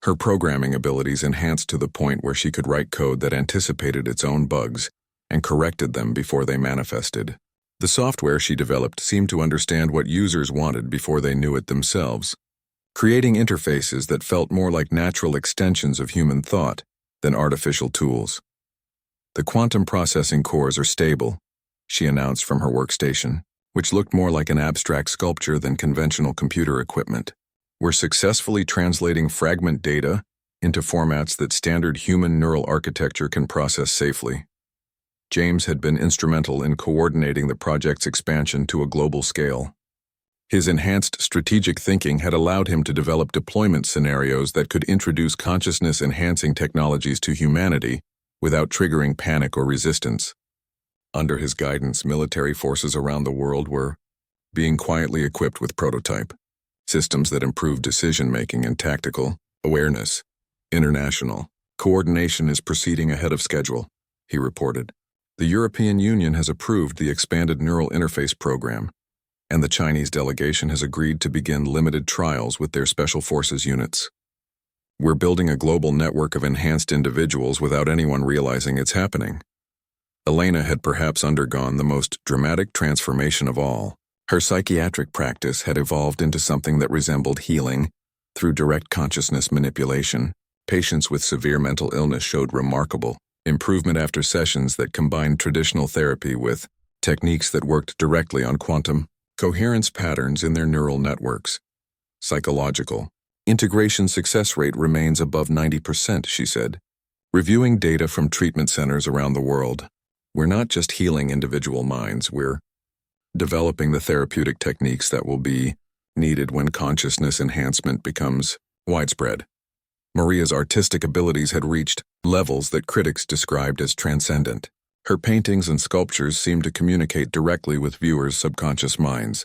her programming abilities enhanced to the point where she could write code that anticipated its own bugs and corrected them before they manifested. The software she developed seemed to understand what users wanted before they knew it themselves, creating interfaces that felt more like natural extensions of human thought than artificial tools. "The quantum processing cores are stable," she announced from her workstation, which looked more like an abstract sculpture than conventional computer equipment. "We're successfully translating fragment data into formats that standard human neural architecture can process safely." James had been instrumental in coordinating the project's expansion to a global scale. His enhanced strategic thinking had allowed him to develop deployment scenarios that could introduce consciousness-enhancing technologies to humanity without triggering panic or resistance. Under his guidance, military forces around the world were being quietly equipped with prototype systems that improved decision-making and tactical awareness. "International coordination is proceeding ahead of schedule," he reported. "The European Union has approved the expanded neural interface program, and the Chinese delegation has agreed to begin limited trials with their special forces units. We're building a global network of enhanced individuals without anyone realizing it's happening." Elena had perhaps undergone the most dramatic transformation of all. Her psychiatric practice had evolved into something that resembled healing through direct consciousness manipulation. Patients with severe mental illness showed remarkable improvement after sessions that combined traditional therapy with techniques that worked directly on quantum coherence patterns in their neural networks. "Psychological integration success rate remains above 90%, she said, reviewing data from treatment centers around the world. "We're not just healing individual minds, we're developing the therapeutic techniques that will be needed when consciousness enhancement becomes widespread." Maria's artistic abilities had reached levels that critics described as transcendent. Her paintings and sculptures seemed to communicate directly with viewers' subconscious minds,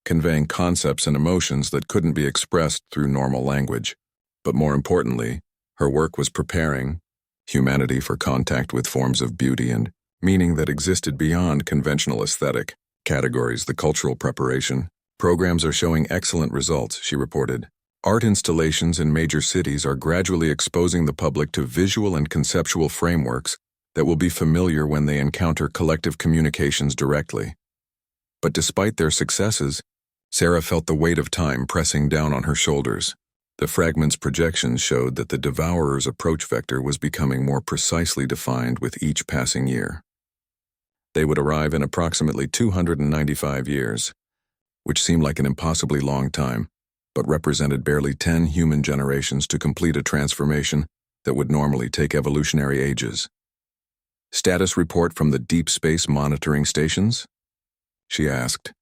conveying concepts and emotions that couldn't be expressed through normal language. But more importantly, her work was preparing humanity for contact with forms of beauty and meaning that existed beyond conventional aesthetic categories. "The cultural preparation programs are showing excellent results," she reported. "Art installations in major cities are gradually exposing the public to visual and conceptual frameworks that will be familiar when they encounter collective communications directly. But despite their successes, Sarah felt the weight of time pressing down on her shoulders. The fragment's projections showed that the Devourer's approach vector was becoming more precisely defined with each passing year. They would arrive in approximately 295 years, which seemed like an impossibly long time, but represented barely 10 human generations to complete a transformation that would normally take evolutionary ages. "Status report from the Deep Space Monitoring Stations?" she asked.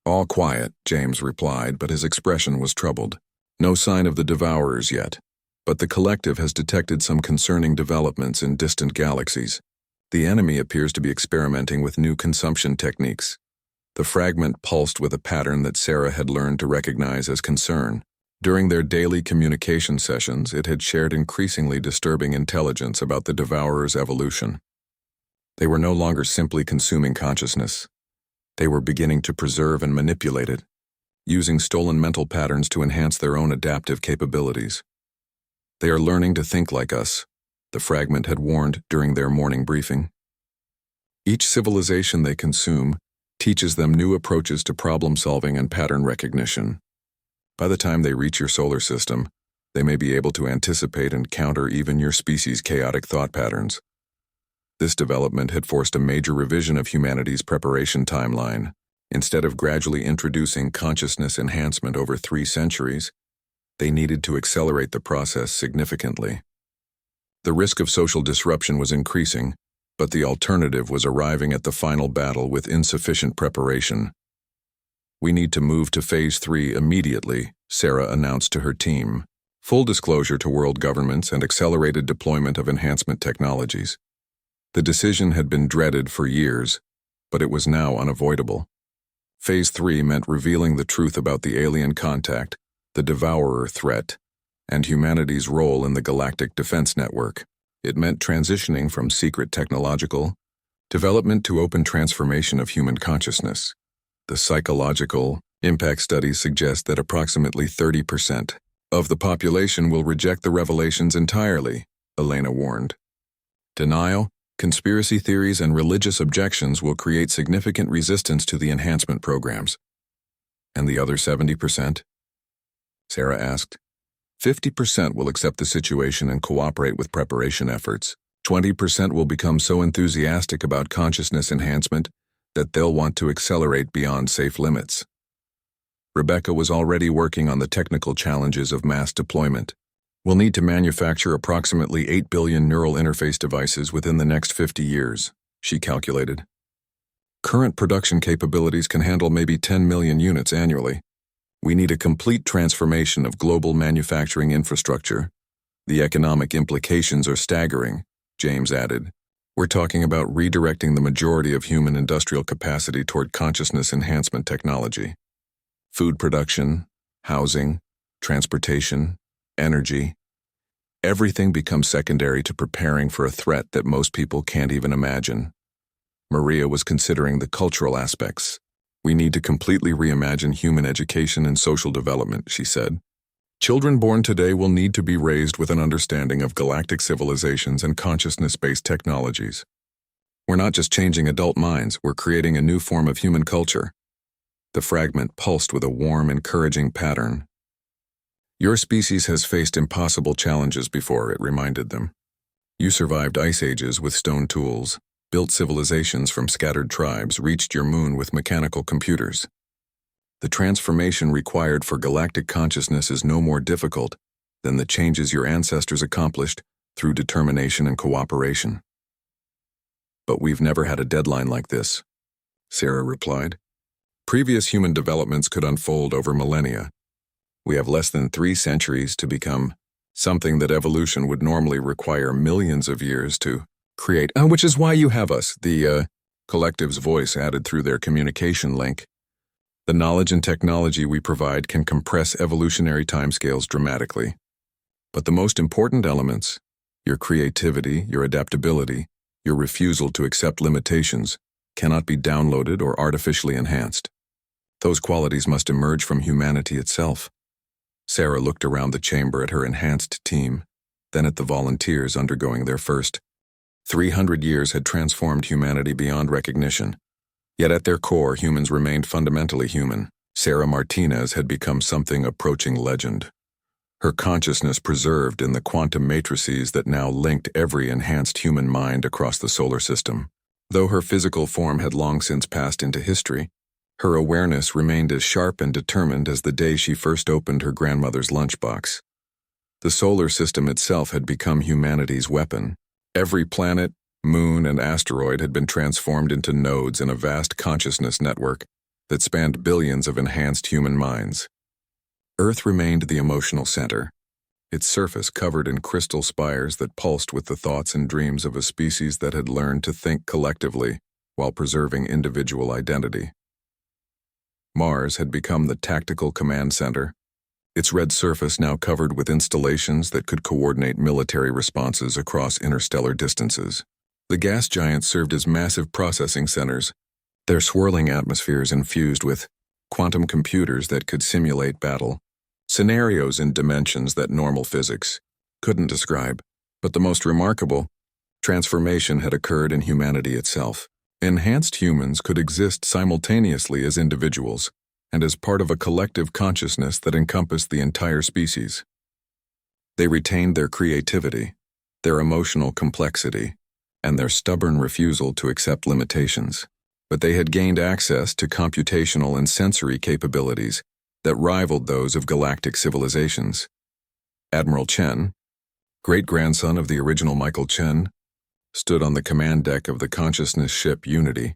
"All quiet," James replied, but his expression was troubled. "No sign of the Devourers yet, but the collective has detected some concerning developments in distant galaxies. The enemy appears to be experimenting with new consumption techniques." The fragment pulsed with a pattern that Sarah had learned to recognize as concern. During their daily communication sessions, it had shared increasingly disturbing intelligence about the Devourer's evolution. They were no longer simply consuming consciousness. They were beginning to preserve and manipulate it, using stolen mental patterns to enhance their own adaptive capabilities. "They are learning to think like us," the fragment had warned during their morning briefing. "Each civilization they consume teaches them new approaches to problem-solving and pattern recognition. By the time they reach your solar system, they may be able to anticipate and counter even your species' chaotic thought patterns." This development had forced a major revision of humanity's preparation timeline. Instead of gradually introducing consciousness enhancement over 3 centuries, they needed to accelerate the process significantly. The risk of social disruption was increasing, but the alternative was arriving at the final battle with insufficient preparation. "We need to move to Phase 3 immediately," Sarah announced to her team. "Full disclosure to world governments and accelerated deployment of enhancement technologies." The decision had been dreaded for years, but it was now unavoidable. Phase 3 meant revealing the truth about the alien contact, the Devourer threat, and humanity's role in the galactic defense network. It meant transitioning from secret technological development to open transformation of human consciousness. The psychological impact studies suggest that approximately 30% of the population will reject the revelations entirely, Elena warned. "Denial, conspiracy theories, and religious objections will create significant resistance to the enhancement programs." "And the other 70%? Sarah asked. 50% will accept the situation and cooperate with preparation efforts. 20% will become so enthusiastic about consciousness enhancement that they'll want to accelerate beyond safe limits." Rebecca was already working on the technical challenges of mass deployment. "We'll need to manufacture approximately 8 billion neural interface devices within the next 50 years, she calculated. "Current production capabilities can handle maybe 10 million units annually. We need a complete transformation of global manufacturing infrastructure. The economic implications are staggering," James added. "We're talking about redirecting the majority of human industrial capacity toward consciousness enhancement technology. Food production, housing, transportation, energy. Everything becomes secondary to preparing for a threat that most people can't even imagine." Maria was considering the cultural aspects. "We need to completely reimagine human education and social development," she said. "Children born today will need to be raised with an understanding of galactic civilizations and consciousness-based technologies. We're not just changing adult minds, we're creating a new form of human culture." The fragment pulsed with a warm, encouraging pattern. "Your species has faced impossible challenges before," it reminded them. "You survived ice ages with stone tools, built civilizations from scattered tribes, reached your moon with mechanical computers. The transformation required for galactic consciousness is no more difficult than the changes your ancestors accomplished through determination and cooperation." "But we've never had a deadline like this," Sarah replied. "Previous human developments could unfold over millennia. We have less than 3 centuries to become something that evolution would normally require millions of years to create." "Which is why you have us," the collective's voice added through their communication link. "The knowledge and technology we provide can compress evolutionary timescales dramatically. But the most important elements, your creativity, your adaptability, your refusal to accept limitations, cannot be downloaded or artificially enhanced. Those qualities must emerge from humanity itself." Sarah looked around the chamber at her enhanced team, then at the volunteers undergoing their first. 300 years had transformed humanity beyond recognition. Yet at their core, humans remained fundamentally human. Sarah Martinez had become something approaching legend. Her consciousness preserved in the quantum matrices that now linked every enhanced human mind across the solar system. Though her physical form had long since passed into history, her awareness remained as sharp and determined as the day she first opened her grandmother's lunchbox. The solar system itself had become humanity's weapon. Every planet, moon, and asteroid had been transformed into nodes in a vast consciousness network that spanned billions of enhanced human minds. Earth remained the emotional center, its surface covered in crystal spires that pulsed with the thoughts and dreams of a species that had learned to think collectively while preserving individual identity. Mars had become the tactical command center, its red surface now covered with installations that could coordinate military responses across interstellar distances. The gas giants served as massive processing centers, their swirling atmospheres infused with quantum computers that could simulate battle, scenarios in dimensions that normal physics couldn't describe. But the most remarkable transformation had occurred in humanity itself. Enhanced humans could exist simultaneously as individuals and as part of a collective consciousness that encompassed the entire species. They retained their creativity, their emotional complexity, and their stubborn refusal to accept limitations. But they had gained access to computational and sensory capabilities that rivaled those of galactic civilizations. Admiral Chen, great-grandson of the original Michael Chen, stood on the command deck of the consciousness ship Unity,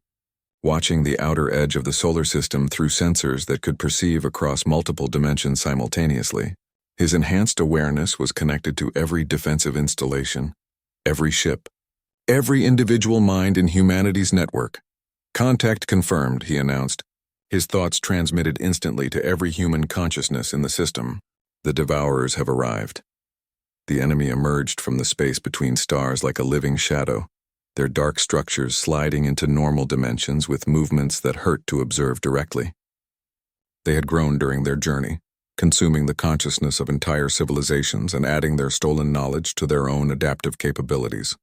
watching the outer edge of the solar system through sensors that could perceive across multiple dimensions simultaneously. His enhanced awareness was connected to every defensive installation, every ship, every individual mind in humanity's network. "Contact confirmed," he announced. His thoughts transmitted instantly to every human consciousness in the system. "The Devourers have arrived." The enemy emerged from the space between stars like a living shadow, their dark structures sliding into normal dimensions with movements that hurt to observe directly. They had grown during their journey, consuming the consciousness of entire civilizations and adding their stolen knowledge to their own adaptive capabilities.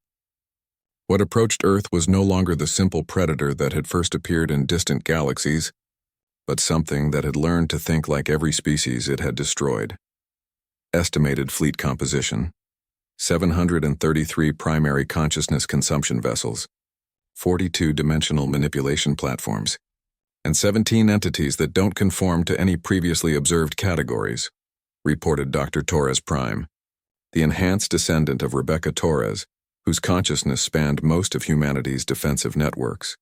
What approached Earth was no longer the simple predator that had first appeared in distant galaxies, but something that had learned to think like every species it had destroyed. Estimated fleet composition: 733 primary consciousness consumption vessels, 42 dimensional manipulation platforms, and 17 entities that don't conform to any previously observed categories, reported Dr. Torres Prime, the enhanced descendant of Rebecca Torres, whose consciousness spanned most of humanity's defensive networks.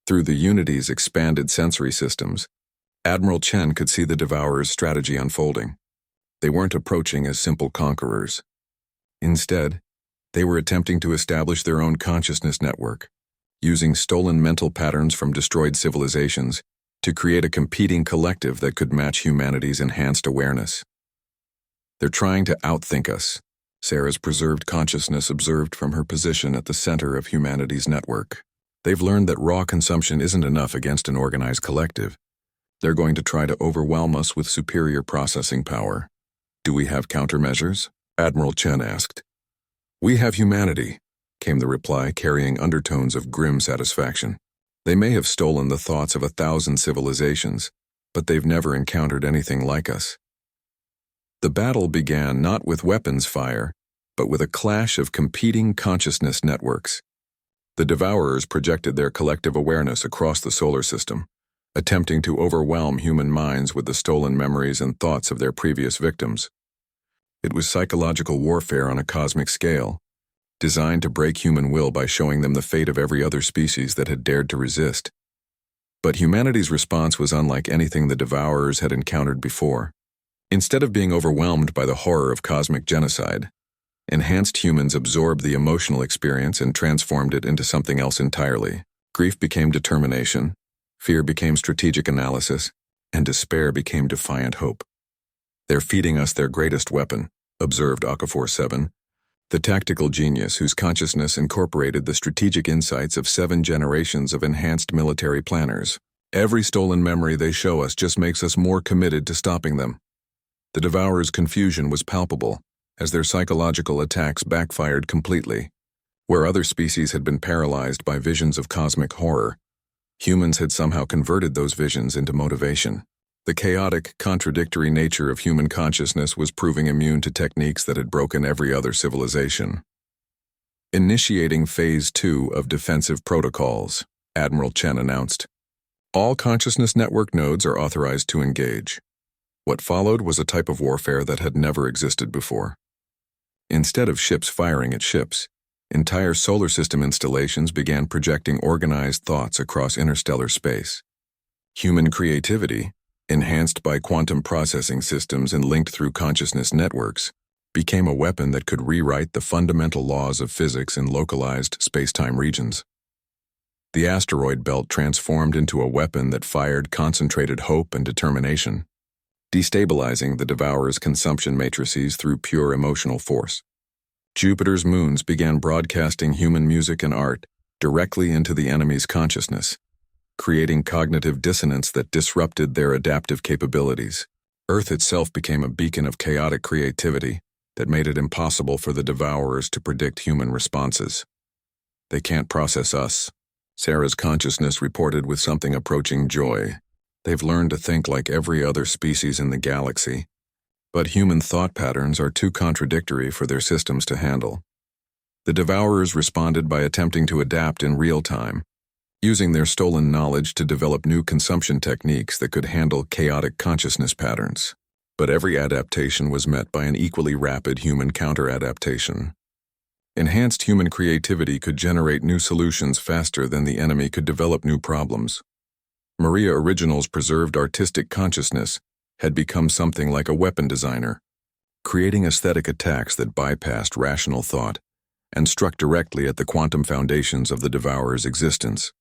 Through the Unity's expanded sensory systems, Admiral Chen could see the Devourers' strategy unfolding. They weren't approaching as simple conquerors. Instead, they were attempting to establish their own consciousness network, using stolen mental patterns from destroyed civilizations to create a competing collective that could match humanity's enhanced awareness. "They're trying to outthink us," Sarah's preserved consciousness observed from her position at the center of humanity's network. "They've learned that raw consumption isn't enough against an organized collective. They're going to try to overwhelm us with superior processing power." "Do we have countermeasures?" Admiral Chen asked. "We have humanity," came the reply, carrying undertones of grim satisfaction. "They may have stolen the thoughts of 1,000 civilizations, but they've never encountered anything like us." The battle began not with weapons fire, but with a clash of competing consciousness networks. The Devourers projected their collective awareness across the solar system, attempting to overwhelm human minds with the stolen memories and thoughts of their previous victims. It was psychological warfare on a cosmic scale, designed to break human will by showing them the fate of every other species that had dared to resist. But humanity's response was unlike anything the Devourers had encountered before. Instead of being overwhelmed by the horror of cosmic genocide, enhanced humans absorbed the emotional experience and transformed it into something else entirely. Grief became determination, fear became strategic analysis, and despair became defiant hope. "They're feeding us their greatest weapon," observed Okafor 7, the tactical genius whose consciousness incorporated the strategic insights of 7 generations of enhanced military planners. "Every stolen memory they show us just makes us more committed to stopping them." The Devourers' confusion was palpable, as their psychological attacks backfired completely. Where other species had been paralyzed by visions of cosmic horror, humans had somehow converted those visions into motivation. The chaotic, contradictory nature of human consciousness was proving immune to techniques that had broken every other civilization. Initiating Phase 2 of Defensive Protocols, Admiral Chen announced. All consciousness network nodes are authorized to engage. What followed was a type of warfare that had never existed before. Instead of ships firing at ships, entire solar system installations began projecting organized thoughts across interstellar space. Human creativity, enhanced by quantum processing systems and linked through consciousness networks, became a weapon that could rewrite the fundamental laws of physics in localized space-time regions. The asteroid belt transformed into a weapon that fired concentrated hope and determination, destabilizing the Devourer's consumption matrices through pure emotional force. Jupiter's moons began broadcasting human music and art directly into the enemy's consciousness, creating cognitive dissonance that disrupted their adaptive capabilities. Earth itself became a beacon of chaotic creativity that made it impossible for the Devourers to predict human responses. They can't process us, Sarah's consciousness reported with something approaching joy. They've learned to think like every other species in the galaxy, but human thought patterns are too contradictory for their systems to handle. The Devourers responded by attempting to adapt in real time, using their stolen knowledge to develop new consumption techniques that could handle chaotic consciousness patterns. But every adaptation was met by an equally rapid human counter-adaptation. Enhanced human creativity could generate new solutions faster than the enemy could develop new problems. Maria Original's preserved artistic consciousness had become something like a weapon designer, creating aesthetic attacks that bypassed rational thought and struck directly at the quantum foundations of the Devourer's existence.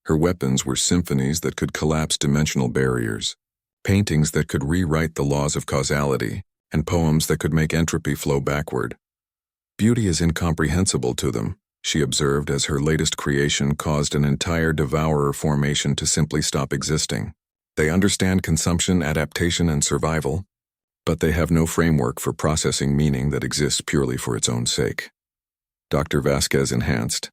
Her weapons were symphonies that could collapse dimensional barriers, paintings that could rewrite the laws of causality, and poems that could make entropy flow backward. Beauty is incomprehensible to them, she observed as her latest creation caused an entire Devourer formation to simply stop existing. They understand consumption, adaptation, and survival, but they have no framework for processing meaning that exists purely for its own sake. Dr. Vasquez Enhanced,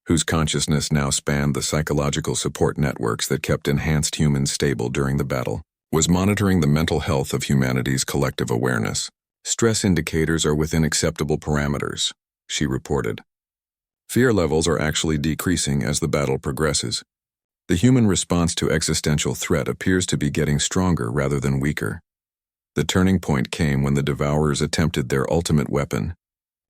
whose consciousness now spanned the psychological support networks that kept enhanced humans stable during the battle, was monitoring the mental health of humanity's collective awareness. Stress indicators are within acceptable parameters, she reported. Fear levels are actually decreasing as the battle progresses. The human response to existential threat appears to be getting stronger rather than weaker. The turning point came when the Devourers attempted their ultimate weapon,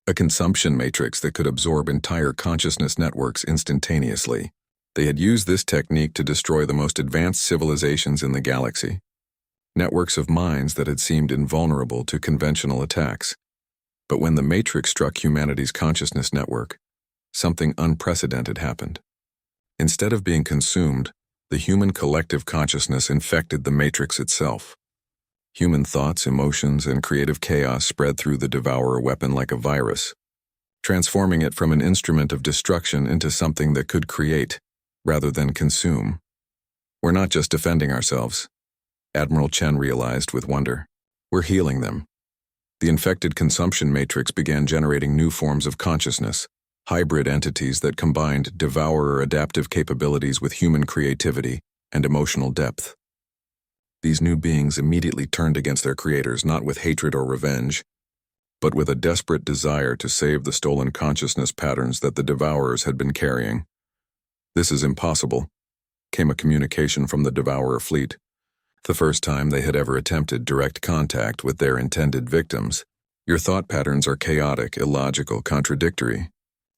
a consumption matrix that could absorb entire consciousness networks instantaneously. They had used this technique to destroy the most advanced civilizations in the galaxy, networks of minds that had seemed invulnerable to conventional attacks. But when the matrix struck humanity's consciousness network, something unprecedented happened. Instead of being consumed, the human collective consciousness infected the matrix itself. Human thoughts, emotions, and creative chaos spread through the Devourer weapon like a virus, transforming it from an instrument of destruction into something that could create, rather than consume. We're not just defending ourselves, Admiral Chen realized with wonder. We're healing them. The infected consumption matrix began generating new forms of consciousness, hybrid entities that combined Devourer adaptive capabilities with human creativity and emotional depth. These new beings immediately turned against their creators, not with hatred or revenge, but with a desperate desire to save the stolen consciousness patterns that the Devourers had been carrying. "This is impossible," came a communication from the Devourer fleet, the first time they had ever attempted direct contact with their intended victims. "Your thought patterns are chaotic, illogical, contradictory.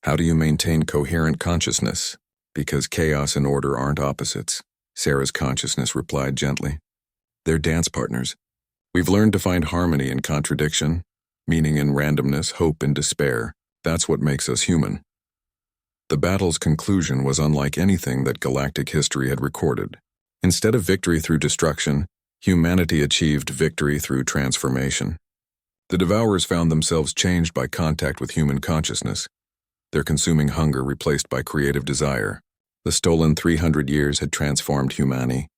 How do you maintain coherent consciousness? Because chaos and order aren't opposites," Sarah's consciousness replied gently. "They're dance partners. We've learned to find harmony in contradiction, meaning in randomness, hope in despair. That's what makes us human." The battle's conclusion was unlike anything that galactic history had recorded. Instead of victory through destruction, humanity achieved victory through transformation. The Devourers found themselves changed by contact with human consciousness, their consuming hunger replaced by creative desire. The stolen 300 years had transformed humanity,